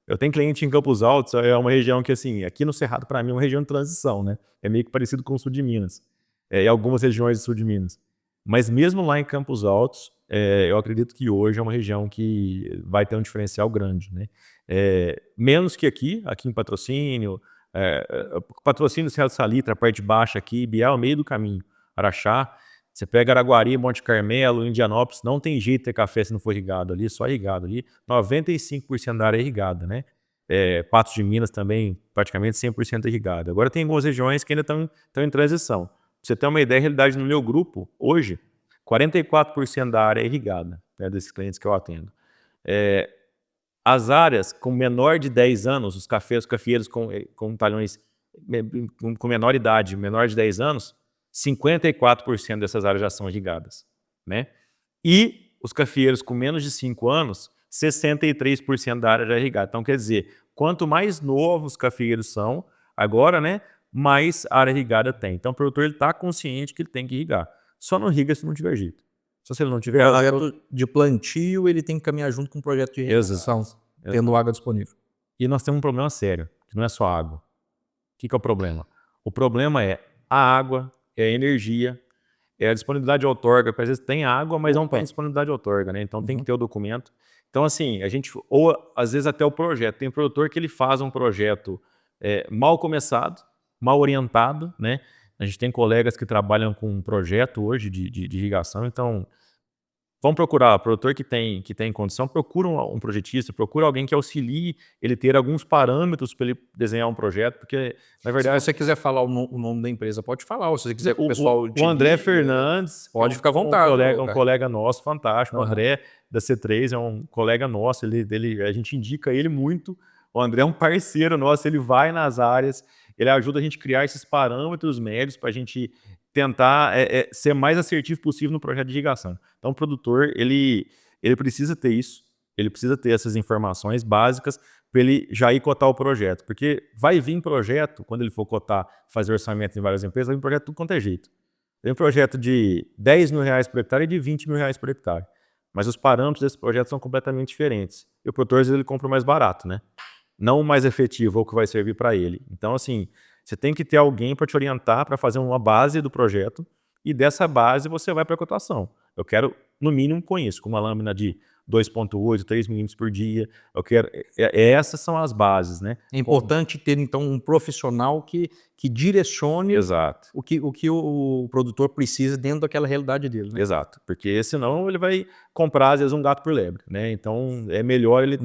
Eu tenho cliente em Campos Altos, é uma região que, assim, aqui no Cerrado, para mim, é uma região de transição, né? É meio que parecido com o sul de Minas, e algumas regiões do sul de Minas. Mas mesmo lá em Campos Altos, eu acredito que hoje é uma região que vai ter um diferencial grande, né? Menos que aqui em Patrocínio, Patrocínio, Serra do Salitre, a parte baixa aqui, Bial, meio do caminho, Araxá. Você pega Araguari, Monte Carmelo, Indianópolis, não tem jeito de ter café se não for irrigado ali, só irrigado ali. 95% da área é irrigada, né? Patos de Minas também, praticamente 100% irrigada. Agora tem algumas regiões que ainda estão em transição. Pra você ter uma ideia, a realidade no meu grupo, hoje, 44% da área é irrigada, né, desses clientes que eu atendo. As áreas com menor de 10 anos, os cafeeiros com talhões com menor idade, menor de 10 anos, 54% dessas áreas já são irrigadas, né? E os cafeeiros com menos de 5 anos, 63% da área já é irrigada. Então, quer dizer, quanto mais novos os cafeeiros são, agora, né, mais área irrigada tem. Então, o produtor está consciente que ele tem que irrigar. Só não irriga se não tiver jeito. Só se ele não tiver... O projeto de plantio, ele tem que caminhar junto com o projeto de irrigação, tendo água disponível. E nós temos um problema sério, que não é só água. O que é o problema? O problema é a água, é a energia, é a disponibilidade de outorga, porque às vezes tem água, mas não tem disponibilidade de outorga, né? Então tem que ter o documento. Então, assim, ou às vezes até o projeto. Tem produtor que ele faz um projeto mal começado, mal orientado, né? A gente tem colegas que trabalham com um projeto hoje de irrigação, então vamos procurar, produtor que tem condição, procura um projetista, procura alguém que auxilie ele ter alguns parâmetros para ele desenhar um projeto, porque, na verdade... Se você quiser falar o nome da empresa, pode falar, ou se você quiser que o pessoal... O André Fernandes... Pode ficar à vontade. Um colega nosso, fantástico. O André, da C3, é um colega nosso, a gente indica ele muito. O André é um parceiro nosso, ele vai nas áreas, ele ajuda a gente a criar esses parâmetros médios para a gente tentar ser mais assertivo possível no projeto de irrigação. Então, o produtor, ele precisa ter isso, ele precisa ter essas informações básicas para ele já ir cotar o projeto. Porque vai vir projeto, quando ele for cotar, fazer orçamento em várias empresas, vai vir projeto de tudo quanto é jeito. Tem um projeto de R$10 mil por hectare e de R$20 mil por hectare. Mas os parâmetros desse projeto são completamente diferentes. E o produtor, às vezes, ele compra o mais barato, né? Não o mais efetivo ou o que vai servir para ele. Então, assim, você tem que ter alguém para te orientar, para fazer uma base do projeto, e dessa base você vai para a cotação. Eu quero, no mínimo, com isso, com uma lâmina de 2,8, 3 milímetros por dia. Eu quero... essas são as bases, né? É importante ter, então, um profissional que direcione Exato. o que o produtor precisa dentro daquela realidade dele, né? Exato, porque senão ele vai comprar, às vezes, um gato por lebre, né? Então, é melhor ele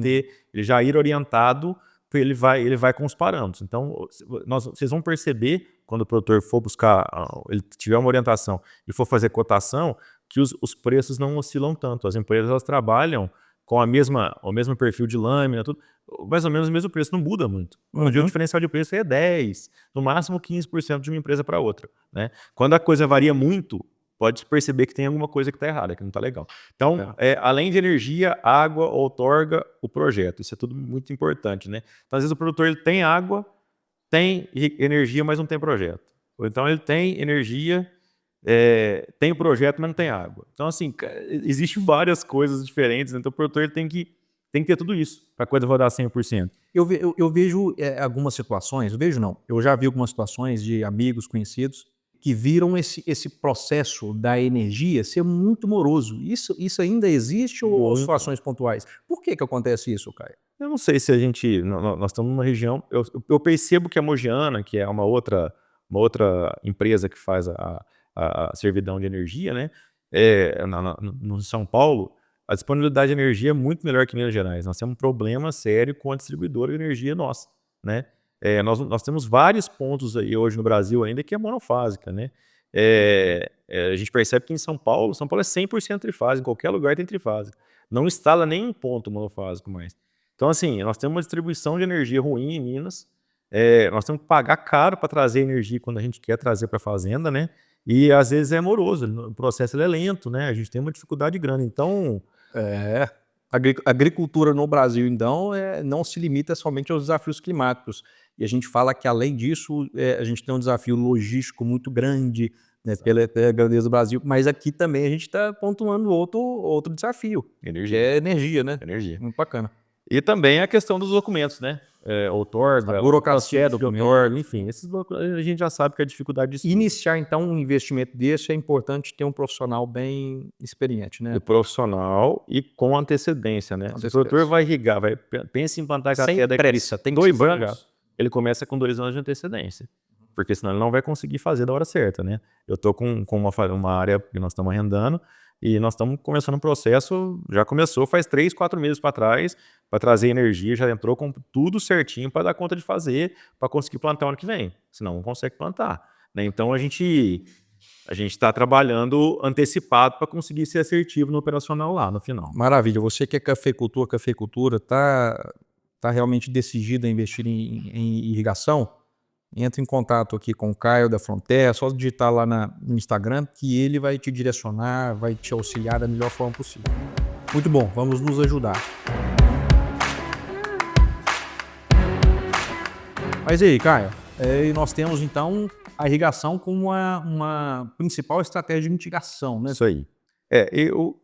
já ir orientado, ele vai com os parâmetros. Então, vocês vão perceber, quando o produtor for buscar, ele tiver uma orientação e for fazer cotação, que os preços não oscilam tanto. As empresas, elas trabalham com o mesmo perfil de lâmina, tudo, mais ou menos o mesmo preço, não muda muito. O diferencial de preço é 10%, no máximo 15% de uma empresa para outra, né? Quando a coisa varia muito, pode perceber que tem alguma coisa que está errada, que não está legal. Então, além de energia, água, outorga, o projeto. Isso é tudo muito importante, né? Então, às vezes o produtor ele tem água, tem energia, mas não tem projeto. Ou então ele tem energia, tem o projeto, mas não tem água. Então, assim, existem várias coisas diferentes, né? Então o produtor ele tem que ter tudo isso para a coisa rodar 100%. Eu vejo algumas situações, eu já vi algumas situações de amigos, conhecidos, que viram esse processo da energia ser muito moroso. Isso ainda existe ou situações pontuais? Por que acontece isso, Caio? Eu não sei se nós estamos numa região, eu percebo que a Mogiana, que é uma outra outra empresa que faz a servidão de energia, né? No São Paulo, a disponibilidade de energia é muito melhor que em Minas Gerais. Nós temos um problema sério com a distribuidora de energia nossa, né? Nós temos vários pontos aí hoje no Brasil ainda que é monofásica, né? A gente percebe que em São Paulo é 100% trifásico, em qualquer lugar tem trifásico. Não instala nem um ponto monofásico mais. Então, assim, nós temos uma distribuição de energia ruim em Minas, nós temos que pagar caro para trazer energia quando a gente quer trazer para a fazenda, né? E às vezes é moroso, o processo ele é lento, né? A gente tem uma dificuldade grande. Então, Agricultura no Brasil, então, não se limita somente aos desafios climáticos. E a gente fala que, além disso, a gente tem um desafio logístico muito grande, né, pela grandeza do Brasil, mas aqui também a gente está pontuando outro desafio, que energia. é energia, né? Energia. Muito bacana. E também a questão dos documentos, né? Outorga, A burocracia do outorga, enfim, esses a gente já sabe que a dificuldade disso. Iniciar, então, um investimento desse é importante ter um profissional bem experiente, né? Profissional e com antecedência, né? Se o produtor vai irrigar, pensa em plantar café daqui pressa, tem 2 anos, ele começa com 2 anos de antecedência. Porque senão ele não vai conseguir fazer da hora certa, né? Eu tô com uma área que nós estamos arrendando e nós estamos começando um processo, já começou faz 3, 4 meses para trás, para trazer energia, já entrou com tudo certinho para dar conta de fazer, para conseguir plantar o ano que vem. Senão não consegue plantar, né? Então a gente está trabalhando antecipado para conseguir ser assertivo no operacional lá no final. Maravilha. Você que é cafeicultura, tá realmente decidido a investir em irrigação? Entre em contato aqui com o Caio da Fronterra, é só digitar lá no Instagram que ele vai te direcionar, vai te auxiliar da melhor forma possível. Muito bom, vamos nos ajudar. Mas e aí, Caio, nós temos então a irrigação como uma principal estratégia de mitigação, né? Isso aí.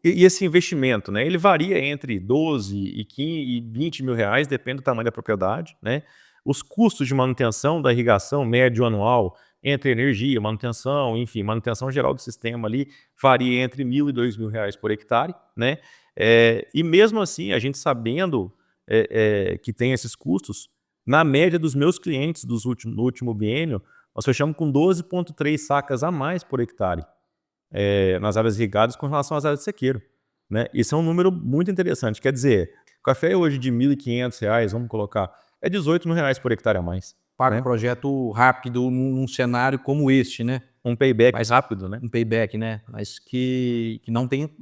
E esse investimento, né? Ele varia entre 12 e 15 e 20 mil reais, depende do tamanho da propriedade, né? Os custos de manutenção da irrigação médio anual, entre energia, manutenção, enfim, manutenção geral do sistema ali, varia entre 1.000 e 2.000 reais por hectare, né? E mesmo assim, a gente sabendo que tem esses custos, na média dos meus clientes no último biênio, nós fechamos com 12,3 sacas a mais por hectare nas áreas irrigadas com relação às áreas de sequeiro, né? Isso é um número muito interessante. Quer dizer, o café hoje de R$ 1.500, vamos colocar, é R$ 18 mil por hectare a mais. Para né? um projeto rápido num cenário como este, né? Um payback mais rápido, né? Um payback, né? Mas que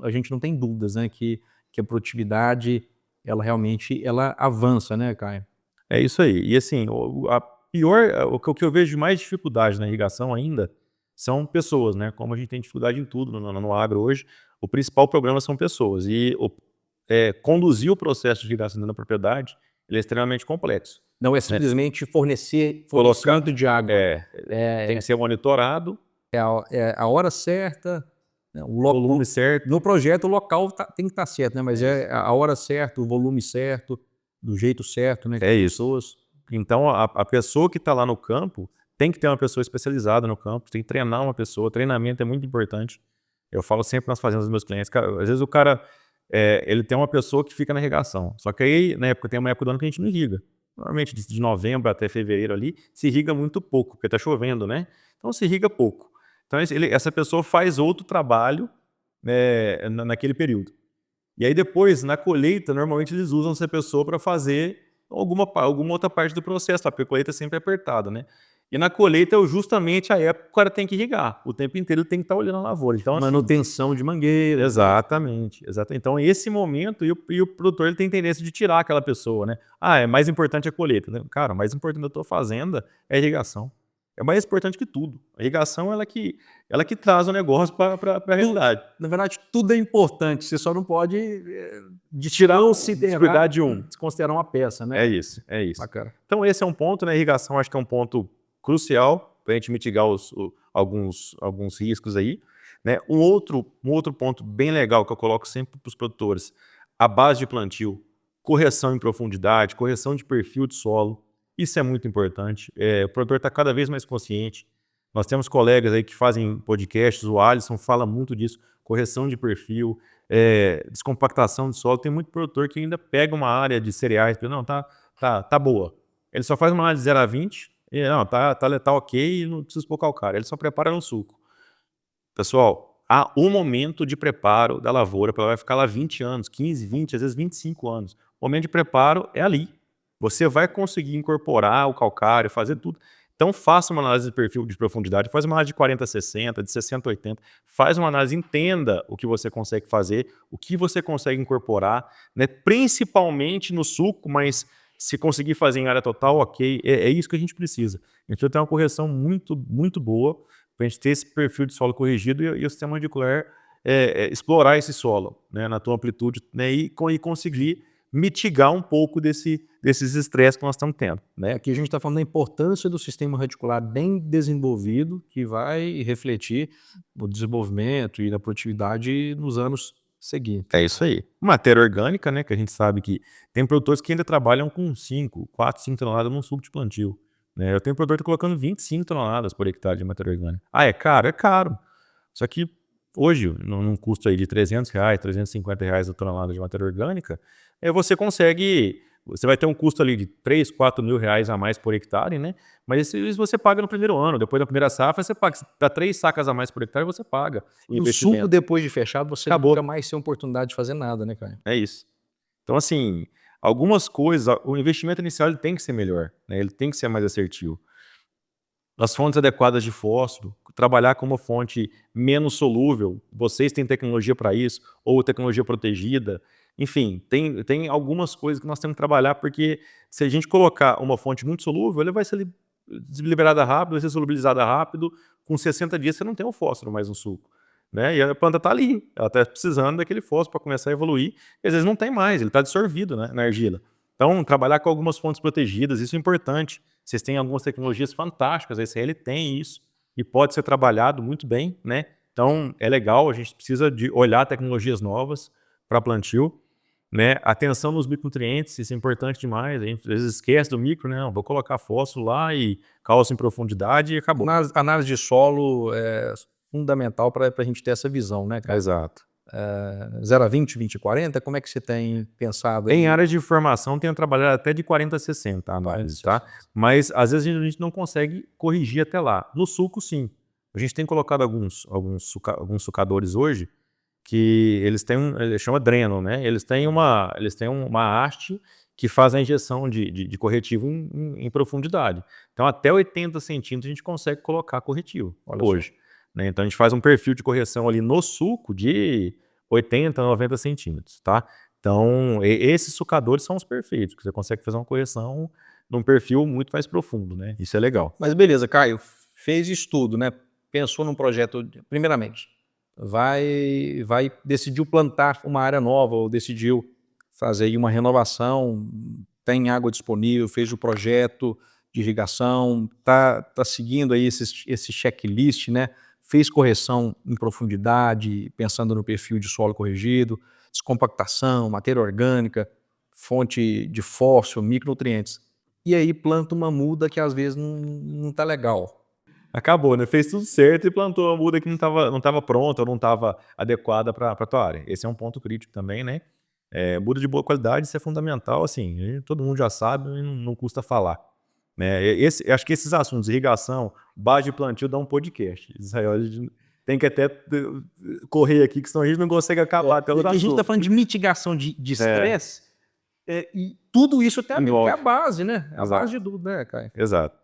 a gente não tem dúvidas, né? Que a produtividade, ela realmente avança, né, Caio? É isso aí. E assim, o que eu vejo de mais dificuldade na irrigação ainda são pessoas, né? Como a gente tem dificuldade em tudo no agro hoje, o principal problema são pessoas. E conduzir o processo de irrigação dentro da propriedade, ele é extremamente complexo. Não é simplesmente fornecer de água. Tem que ser monitorado. A hora certa, né, o volume certo. No projeto, o local tem que estar certo, né? Mas a hora certa, o volume certo, do jeito certo, né? Isso. Então, a pessoa que está lá no campo tem que ter uma pessoa especializada no campo, tem que treinar uma pessoa. Treinamento é muito importante. Eu falo sempre nas fazendas dos meus clientes, cara, às vezes o cara, ele tem uma pessoa que fica na irrigação. Só que aí, tem uma época do ano que a gente não irriga. Normalmente, de novembro até fevereiro ali, se irriga muito pouco, porque está chovendo, né? Então, se irriga pouco. Então, essa pessoa faz outro trabalho naquele período. E aí, depois, na colheita, normalmente eles usam essa pessoa para fazer alguma outra parte do processo, porque a colheita é sempre apertada, né? E na colheita é justamente a época que o cara tem que irrigar. O tempo inteiro ele tem que estar olhando a lavoura. Então, manutenção de mangueira. Exatamente. Então, esse momento, e o produtor ele tem tendência de tirar aquela pessoa, né? É mais importante a colheita. Né? Cara, o mais importante da tua fazenda é a irrigação. É mais importante que tudo. A irrigação ela que traz o negócio para a realidade. Na verdade, tudo é importante. Você só não pode desconsiderar desconsiderar uma peça, né? É isso. Bacana. Então, esse é um ponto, né? A irrigação acho que é um ponto crucial para a gente mitigar alguns riscos aí. Né? Um outro ponto bem legal que eu coloco sempre para os produtores, a base de plantio, correção em profundidade, correção de perfil de solo, isso é muito importante. O produtor está cada vez mais consciente. Nós temos colegas aí que fazem podcasts, o Alisson fala muito disso, correção de perfil, descompactação de solo. Tem muito produtor que ainda pega uma área de cereais, não, tá boa. Ele só faz uma área de 0 a 20, Não, tá ok, não preciso pôr calcário. Ele só prepara no suco. Pessoal, há um momento de preparo da lavoura, ela vai ficar lá 20 anos, 15, 20, às vezes 25 anos. O momento de preparo é ali. Você vai conseguir incorporar o calcário, fazer tudo. Então faça uma análise de perfil de profundidade, faz uma análise de 40-60, de 60-80, faz uma análise, entenda o que você consegue fazer, o que você consegue incorporar, né? Principalmente no suco, mas se conseguir fazer em área total, ok, é isso que a gente precisa. A gente vai ter uma correção muito, muito boa para a gente ter esse perfil de solo corrigido e o sistema radicular explorar esse solo, né, na tua amplitude, né, e conseguir mitigar um pouco desses estresses que nós estamos tendo. Né? Aqui a gente está falando da importância do sistema radicular bem desenvolvido, que vai refletir no desenvolvimento e na produtividade nos anos seguintes. É isso aí. Matéria orgânica, né, que a gente sabe que tem produtores que ainda trabalham com 4, 5 toneladas num suco de plantio. Né? Eu tenho produtor que está colocando 25 toneladas por hectare de matéria orgânica. Ah, é caro? É caro. Só que hoje, num custo aí de R$300, R$350 a tonelada de matéria orgânica, você vai ter um custo ali de 3, 4 mil reais a mais por hectare, né? Mas isso você paga no primeiro ano, depois da primeira safra, você paga. Dá 3 sacas a mais por hectare, você paga o No investimento. suco, depois de fechado, você Acabou. nunca mais tem oportunidade de fazer nada, né, Caio? É isso. Então, assim, algumas coisas, o investimento inicial ele tem que ser melhor, né? Ele tem que ser mais assertivo. As fontes adequadas de fósforo, trabalhar com uma fonte menos solúvel, vocês têm tecnologia para isso, ou tecnologia protegida, enfim, tem algumas coisas que nós temos que trabalhar, porque se a gente colocar uma fonte muito solúvel, ela vai ser liberada rápido, vai ser solubilizada rápido, com 60 dias você não tem o fósforo mais no suco. Né? E a planta está ali, ela está precisando daquele fósforo para começar a evoluir, e às vezes não tem mais, ele está dissolvido, né, na argila. Então, trabalhar com algumas fontes protegidas, isso é importante. Vocês têm algumas tecnologias fantásticas, a SL tem isso, e pode ser trabalhado muito bem, né? Então, é legal, a gente precisa de olhar tecnologias novas para plantio, né? Atenção nos micronutrientes, isso é importante demais, a gente às vezes esquece do micro, né? Não, vou colocar fósforo lá e cálcio em profundidade e acabou. Análise de solo é fundamental para a gente ter essa visão, né, cara? Exato. 0 a 20, 20 a 40, como é que você tem pensado? Em áreas de formação, tenho trabalhado até de 40-60 a análise, tá? Mas às vezes a gente não consegue corrigir até lá. No suco, sim. A gente tem colocado alguns sucadores hoje que eles têm ele chama dreno, né? Eles têm uma haste que faz a injeção de corretivo em profundidade. Então, até 80 centímetros a gente consegue colocar corretivo hoje. Né? Então, a gente faz um perfil de correção ali no suco de 80, 90 centímetros, tá? Então, esses sucadores são os perfeitos, que você consegue fazer uma correção num perfil muito mais profundo, né? Isso é legal. Mas beleza, Caio, fez estudo, né? Pensou num projeto, primeiramente, decidiu plantar uma área nova ou decidiu fazer aí uma renovação, tem água disponível, fez o projeto de irrigação, tá seguindo aí esse checklist, né? Fez correção em profundidade, pensando no perfil de solo corrigido, descompactação, matéria orgânica, fonte de fósforo, micronutrientes. E aí planta uma muda que às vezes não tá legal. Acabou, né? Fez tudo certo e plantou a muda que não tava pronta ou não estava adequada para a tua área. Esse é um ponto crítico também, né? Muda de boa qualidade, isso é fundamental, assim, todo mundo já sabe e não custa falar. Né? Acho que esses assuntos, irrigação, base de plantio, dá um podcast. Israel, a gente tem que até correr aqui, que senão a gente não consegue acabar até o A gente está falando de mitigação de estresse, e tudo isso até é a base, né? É a base de tudo, né, Caio? Exato.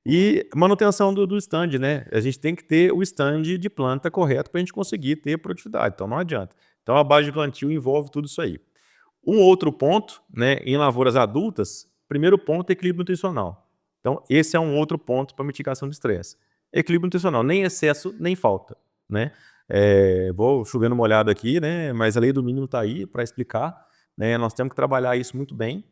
E manutenção do stand, né? A gente tem que ter o stand de planta correto para a gente conseguir ter produtividade, então não adianta. Então a base de plantio envolve tudo isso aí. Um outro ponto, né, em lavouras adultas, primeiro ponto é equilíbrio nutricional. Então esse é um outro ponto para mitigação de estresse. Equilíbrio nutricional, nem excesso, nem falta, né? Vou chovendo molhado aqui, né? Mas a lei do mínimo está aí para explicar, né? Nós temos que trabalhar isso muito bem.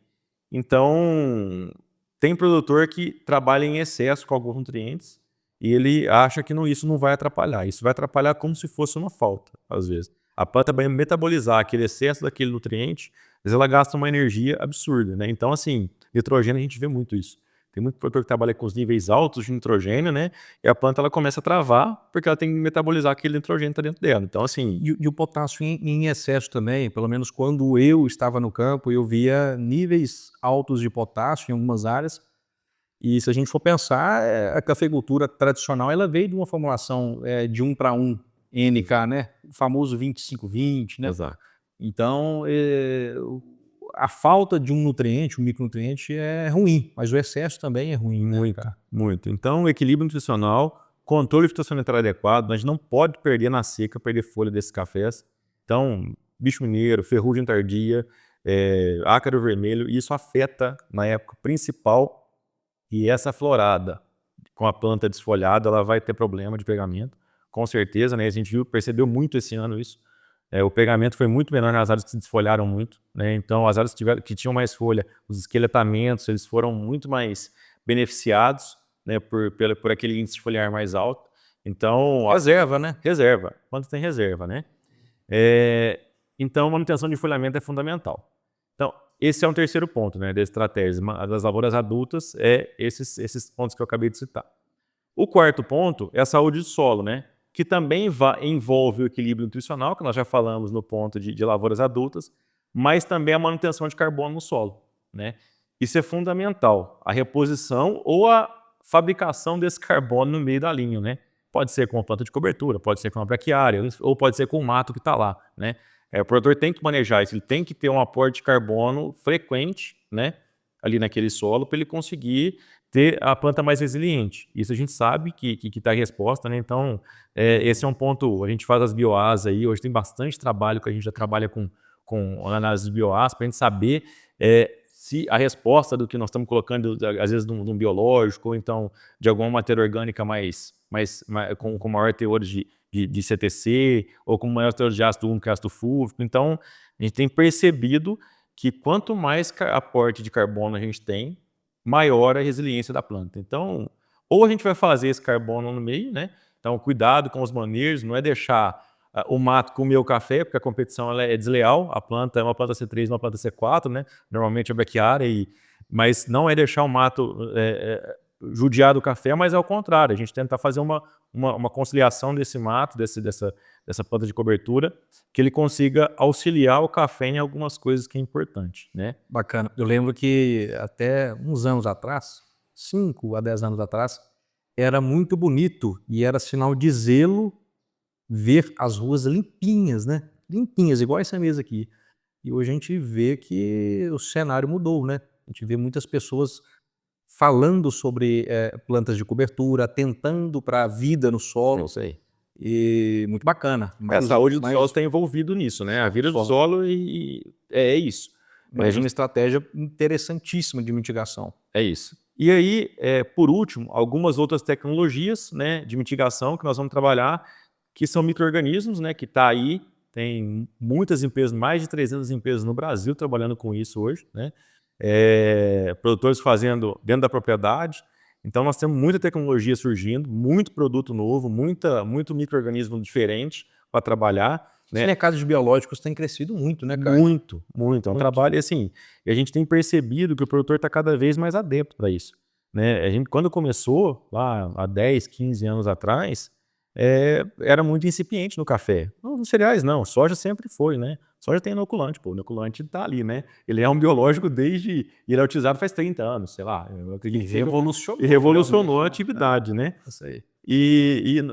Então, tem produtor que trabalha em excesso com alguns nutrientes e ele acha que isso não vai atrapalhar. Isso vai atrapalhar como se fosse uma falta, às vezes. A planta vai metabolizar aquele excesso daquele nutriente, mas ela gasta uma energia absurda, né? Então, assim, nitrogênio a gente vê muito isso. Tem muito produtor que trabalha com os níveis altos de nitrogênio, né? E a planta ela começa a travar porque ela tem que metabolizar aquele nitrogênio que está dentro dela. Então, assim... E o potássio em excesso também, pelo menos quando eu estava no campo, eu via níveis altos de potássio em algumas áreas E se a gente for pensar, a cafeicultura tradicional ela veio de uma formulação de 1:1 NK, né? O famoso 25:20, né? Exato. Então, a falta de um nutriente, um micronutriente, é ruim, mas o excesso também é ruim, né, Muito, cara? muito. Então, equilíbrio nutricional, controle fitossanitário adequado, a gente não pode perder na seca, perder folha desses cafés. Então, bicho mineiro, ferrugem tardia, ácaro vermelho, isso afeta na época principal, e essa florada com a planta desfolhada, ela vai ter problema de pegamento, com certeza, né? A gente percebeu muito esse ano isso. O pegamento foi muito menor nas áreas que se desfolharam muito, né? Então, as áreas que tinham mais folha, os esqueletamentos, eles foram muito mais beneficiados, né, por aquele índice de foliar mais alto. Então, Reserva, né? reserva, quando tem reserva, né? É, então, manutenção de folhamento é fundamental. Então, esse é um terceiro ponto, né, da estratégia das lavouras adultas, esses pontos que eu acabei de citar. O quarto ponto é a saúde do solo, né, que também envolve o equilíbrio nutricional, que nós já falamos no ponto de lavouras adultas, mas também a manutenção de carbono no solo, né? Isso é fundamental, a reposição ou a fabricação desse carbono no meio da linha, né? Pode ser com uma planta de cobertura, pode ser com uma braquiária, ou pode ser com o mato que está lá, né? O produtor tem que manejar isso, ele tem que ter um aporte de carbono frequente, né, ali naquele solo, para ele conseguir ter a planta mais resiliente. Isso a gente sabe que está a resposta, né? Então, esse é um ponto, a gente faz as bioás aí, hoje tem bastante trabalho que a gente já trabalha com análise de bioás, para a gente saber se a resposta do que nós estamos colocando, às vezes, de um biológico, ou então de alguma matéria orgânica com maior teor de CTC, ou com maior teor de ácido úmico e ácido fúlvico. Então, a gente tem percebido que quanto mais aporte de carbono a gente tem, maior a resiliência da planta. Então, ou a gente vai fazer esse carbono no meio, né? Então, cuidado com os manejos, não é deixar o mato comer o café, porque a competição ela é desleal, a planta é uma planta C3, uma planta C4, né? Normalmente é braquiária, mas não é deixar o mato judiar do café, mas é ao contrário, a gente tenta fazer uma conciliação desse mato, dessa planta de cobertura, que ele consiga auxiliar o café em algumas coisas que é importante, né? Bacana. Eu lembro que até uns anos atrás, 5 a 10 anos atrás, era muito bonito e era sinal de zelo ver as ruas limpinhas, né? Limpinhas, igual essa mesa aqui. E hoje a gente vê que o cenário mudou, né? A gente vê muitas pessoas falando sobre plantas de cobertura, atentando para a vida no solo. Não sei. E muito bacana. A saúde do solo está envolvido nisso, né? A vida do solo é isso. Mas uma estratégia interessantíssima de mitigação. É isso. E aí, por último, algumas outras tecnologias, né, de mitigação que nós vamos trabalhar, que são micro-organismos, né, que está aí, tem muitas empresas, mais de 300 empresas no Brasil trabalhando com isso hoje, né? Produtores fazendo dentro da propriedade. Então, nós temos muita tecnologia surgindo, muito produto novo, muito micro-organismo diferente para trabalhar. Os mercados biológicos têm crescido muito, né, cara? Muito, muito. É um trabalho, e assim, a gente tem percebido que o produtor está cada vez mais adepto para isso, né? A gente, quando começou, lá há 10, 15 anos atrás, era muito incipiente no café. Não, nos cereais não, soja sempre foi, né? Soja tem inoculante, pô, o inoculante tá ali, né? Ele é um biológico ele é utilizado faz 30 anos, sei lá. Eu acredito que revolucionou a atividade, né? Isso aí.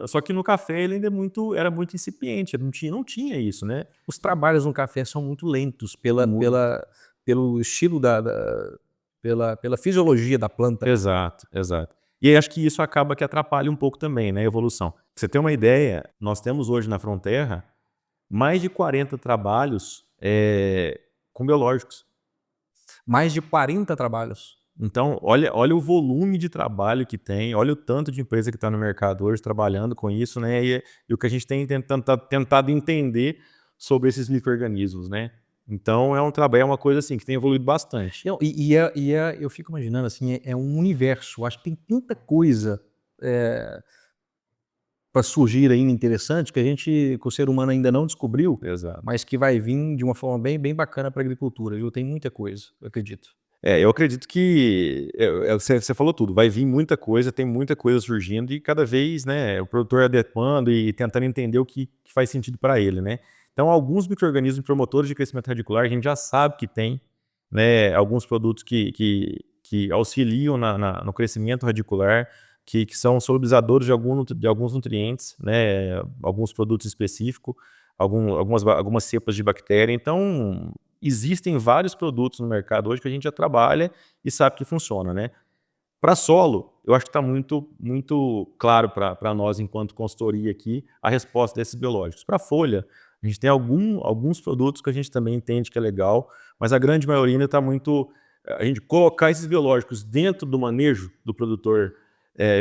Só que no café ele ainda era muito incipiente, não tinha isso, né? Os trabalhos no café são muito lentos pelo estilo pela fisiologia da planta. Exato, exato. E aí acho que isso acaba que atrapalha um pouco também, né, a evolução. Pra você ter uma ideia, nós temos hoje na Fronterra mais de 40 trabalhos com biológicos. Mais de 40 trabalhos. Então, olha o volume de trabalho que tem, olha o tanto de empresa que está no mercado hoje trabalhando com isso, né? E o que a gente tem tentado entender sobre esses micro-organismos, né? Então, é uma coisa assim que tem evoluído bastante. Não, eu fico imaginando assim, é um universo. Acho que tem tanta coisa para surgir ainda interessante que o ser humano ainda não descobriu, Exato. mas que vai vir de uma forma bem, bem bacana para a agricultura, viu? Tem muita coisa, eu acredito. Eu acredito que você falou tudo, vai vir muita coisa, tem muita coisa surgindo e cada vez, né, o produtor adequando e tentando entender o que faz sentido para ele, né? Então, alguns micro-organismos promotores de crescimento radicular, a gente já sabe que tem, né, alguns produtos que que auxiliam no crescimento radicular, que são solubilizadores de alguns nutrientes, né, alguns produtos específicos, algumas cepas de bactéria. Então, existem vários produtos no mercado hoje que a gente já trabalha e sabe que funciona, né? Para solo, eu acho que está muito claro para nós, enquanto consultoria aqui, a resposta desses biológicos. Para folha, a gente tem alguns produtos que a gente também entende que é legal, mas a grande maioria ainda está muito... A gente colocar esses biológicos dentro do manejo do produtor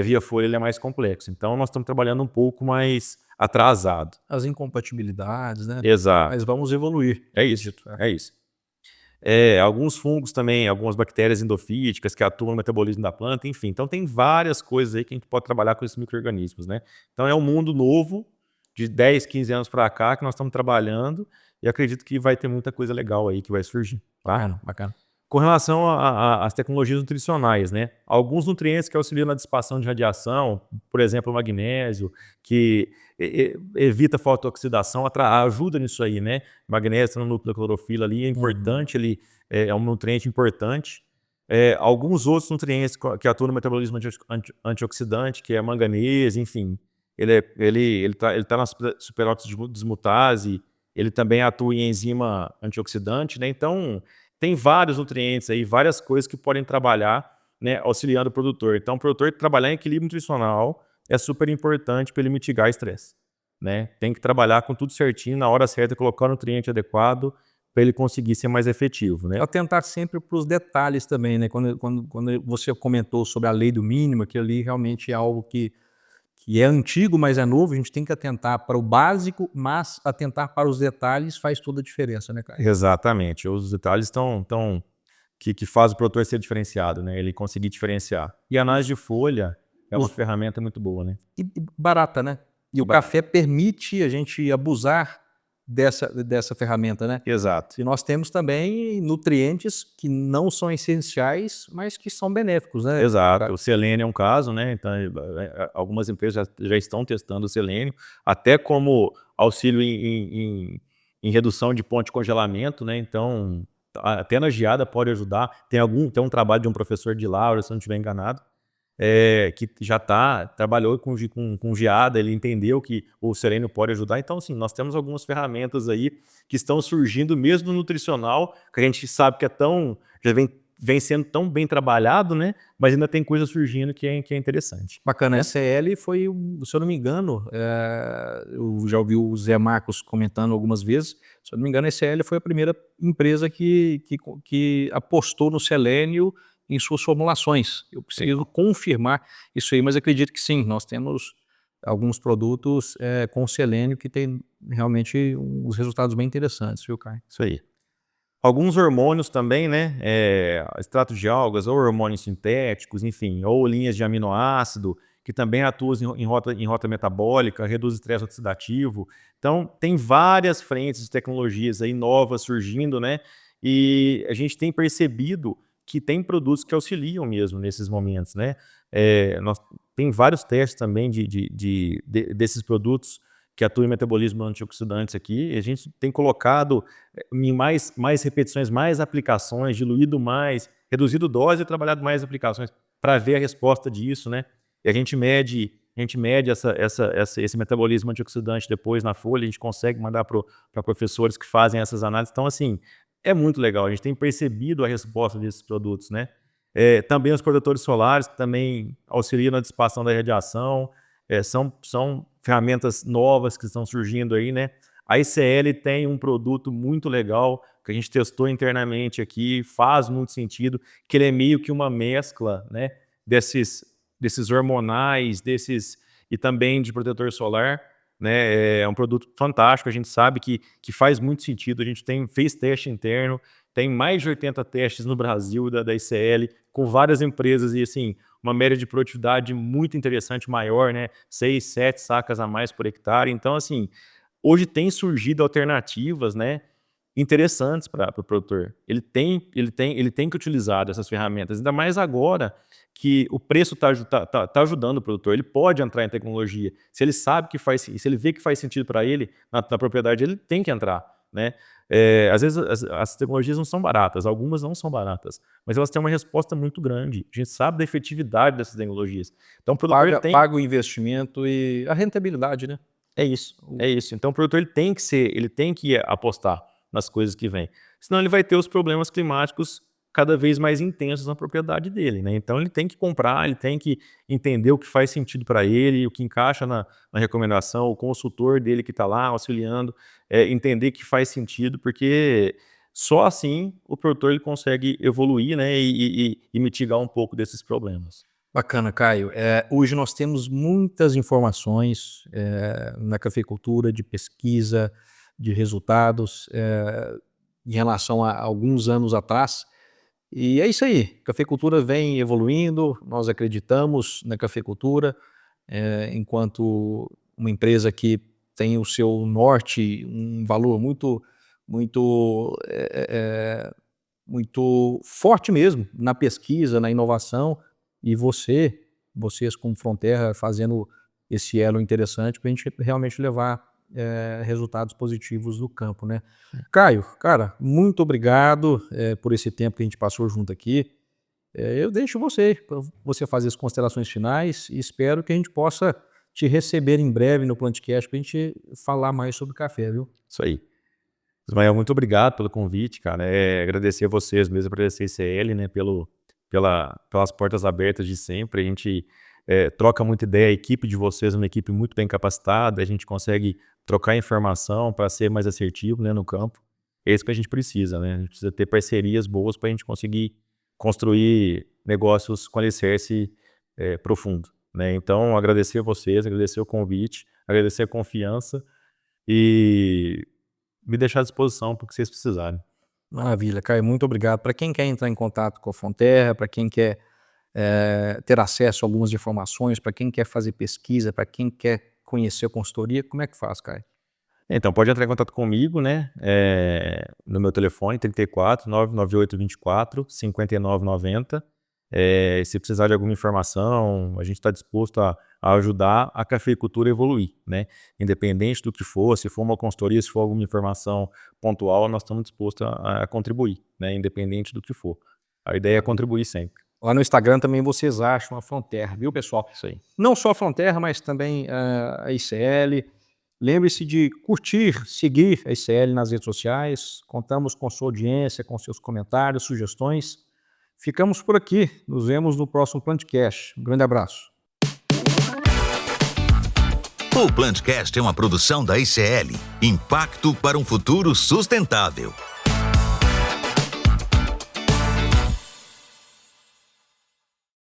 via folha, ele é mais complexo. Então, nós estamos trabalhando um pouco mais atrasado. As incompatibilidades, né? Exato. Mas vamos evoluir. É isso, é isso. Alguns fungos também, algumas bactérias endofíticas que atuam no metabolismo da planta, enfim. Então, tem várias coisas aí que a gente pode trabalhar com esses micro-organismos, né? Então, é um mundo novo, de 10, 15 anos para cá, que nós estamos trabalhando e acredito que vai ter muita coisa legal aí que vai surgir. Bacana, bacana. Com relação às tecnologias nutricionais, né? Alguns nutrientes que auxiliam na dissipação de radiação, por exemplo, o magnésio, que evita fotooxidação, ajuda nisso aí, né? Magnésio no núcleo da clorofila ali é importante, ele é um nutriente importante. Alguns outros nutrientes que atuam no metabolismo antioxidante, que é manganês, enfim, ele tá na superóxido dismutase, ele também atua em enzima antioxidante, né? Então, tem vários nutrientes aí, várias coisas que podem trabalhar, né, auxiliando o produtor. Então, o produtor trabalhar em equilíbrio nutricional é super importante para ele mitigar estresse, né? Tem que trabalhar com tudo certinho, na hora certa, colocar o nutriente adequado para ele conseguir ser mais efetivo, né? Atentar sempre para os detalhes também, né? Quando você comentou sobre a lei do mínimo, que ali realmente é algo que é antigo, mas é novo, a gente tem que atentar para o básico, mas atentar para os detalhes faz toda a diferença, né, cara? Exatamente. Os detalhes que fazem o produtor ser diferenciado, né? Ele conseguir diferenciar. E a análise de folha é uma ferramenta muito boa, né? E barata, né? E o café permite a gente abusar dessa ferramenta, né? Exato. E nós temos também nutrientes que não são essenciais, mas que são benéficos, né? Exato. O selênio é um caso, né? Então, algumas empresas já estão testando o selênio, até como auxílio em redução de ponto de congelamento, né? Então, até na geada pode ajudar. Tem um trabalho de um professor de Laura, se eu não estiver enganado, que já trabalhou com geada, ele entendeu que o selênio pode ajudar. Então, assim, nós temos algumas ferramentas aí que estão surgindo, mesmo no nutricional, que a gente sabe que já vem sendo tão bem trabalhado, né? Mas ainda tem coisa surgindo que é interessante. Bacana. SL foi, se eu não me engano, eu já ouvi o Zé Marcos comentando algumas vezes, se eu não me engano, a SL foi a primeira empresa que apostou no selênio em suas formulações. Eu preciso confirmar isso aí, mas acredito que sim, nós temos alguns produtos com selênio que tem realmente uns resultados bem interessantes, viu, Caio? Isso aí. Alguns hormônios também, né? Extrato de algas, ou hormônios sintéticos, enfim, ou linhas de aminoácido, que também atuam em rota metabólica, reduz o estresse oxidativo. Então, tem várias frentes de tecnologias aí novas surgindo, né? E a gente tem percebido que tem produtos que auxiliam mesmo nesses momentos, né? Tem vários testes também desses produtos que atuam em metabolismo antioxidantes aqui, e a gente tem colocado em mais repetições, mais aplicações, diluído mais, reduzido dose e trabalhado mais aplicações para ver a resposta disso, né? E a gente mede esse metabolismo antioxidante depois na folha, a gente consegue mandar para professores que fazem essas análises. Então, assim, é muito legal, a gente tem percebido a resposta desses produtos, né? Também os protetores solares, que também auxiliam na dissipação da radiação, são ferramentas novas que estão surgindo aí, né? A ICL tem um produto muito legal que a gente testou internamente aqui, faz muito sentido, que ele é meio que uma mescla, né, desses hormonais, e também de protetor solar, né? É um produto fantástico, a gente sabe que faz muito sentido, a gente fez teste interno, tem mais de 80 testes no Brasil da ICL, com várias empresas e, assim, uma média de produtividade muito interessante, maior, né? 6, 7 sacas a mais por hectare. Então, assim, hoje tem surgido alternativas, né, interessantes para o produtor. Ele tem que utilizar essas ferramentas, ainda mais agora que o preço tá ajudando o produtor. Ele pode entrar em tecnologia. Se ele sabe se ele vê que faz sentido para ele, na propriedade, ele tem que entrar, né? Às vezes as tecnologias não são baratas, algumas não são baratas, mas elas têm uma resposta muito grande. A gente sabe da efetividade dessas tecnologias. Então o produtor ele Paga o investimento e a rentabilidade, né? é isso. Então o produtor ele tem que apostar nas coisas que vêm. Senão ele vai ter os problemas climáticos cada vez mais intensos na propriedade dele, né? Então ele tem que comprar, ele tem que entender o que faz sentido para ele, o que encaixa na recomendação, o consultor dele que está lá auxiliando, entender que faz sentido, porque só assim o produtor ele consegue evoluir, né, e mitigar um pouco desses problemas. Bacana, Caio. Hoje nós temos muitas informações na cafeicultura, de pesquisa, de resultados, em relação a alguns anos atrás. E é isso aí, a cafeicultura vem evoluindo, nós acreditamos na cafeicultura, enquanto uma empresa que tem o seu norte, um valor muito, muito, muito forte mesmo na pesquisa, na inovação, e vocês como Fronterra fazendo esse elo interessante para a gente realmente levar resultados positivos no campo, né? Caio, cara, muito obrigado por esse tempo que a gente passou junto aqui. Eu deixo pra você fazer as considerações finais e espero que a gente possa te receber em breve no Plantcast para a gente falar mais sobre café, viu? Isso aí. Ismael, muito obrigado pelo convite, cara. Agradecer a vocês mesmo, agradecer a ICL, né, pelas portas abertas de sempre. A gente troca muita ideia, a equipe de vocês é uma equipe muito bem capacitada, a gente consegue trocar informação para ser mais assertivo, né, no campo. É isso que a gente precisa, né? A gente precisa ter parcerias boas para a gente conseguir construir negócios com alicerce profundo, né? Então, agradecer a vocês, agradecer o convite, agradecer a confiança e me deixar à disposição para o que vocês precisarem. Maravilha, Caio, muito obrigado. Para quem quer entrar em contato com a Fronterra, para quem quer ter acesso a algumas informações, para quem quer fazer pesquisa, para quem quer conhecer a consultoria, como é que faz, Caio? Então, pode entrar em contato comigo, né? No meu telefone, 34 998 24 59 90. Se precisar de alguma informação, a gente está disposto a ajudar a cafeicultura a evoluir, né? Independente do que for, se for uma consultoria, se for alguma informação pontual, nós estamos dispostos a contribuir, né? Independente do que for. A ideia é contribuir sempre. Lá no Instagram também vocês acham a Fronterra, viu, pessoal? Isso aí. Não só a Fronterra, mas também a ICL. Lembre-se de curtir, seguir a ICL nas redes sociais. Contamos com sua audiência, com seus comentários, sugestões. Ficamos por aqui. Nos vemos no próximo Plantcast. Um grande abraço. O Plantcast é uma produção da ICL. Impacto para um futuro sustentável.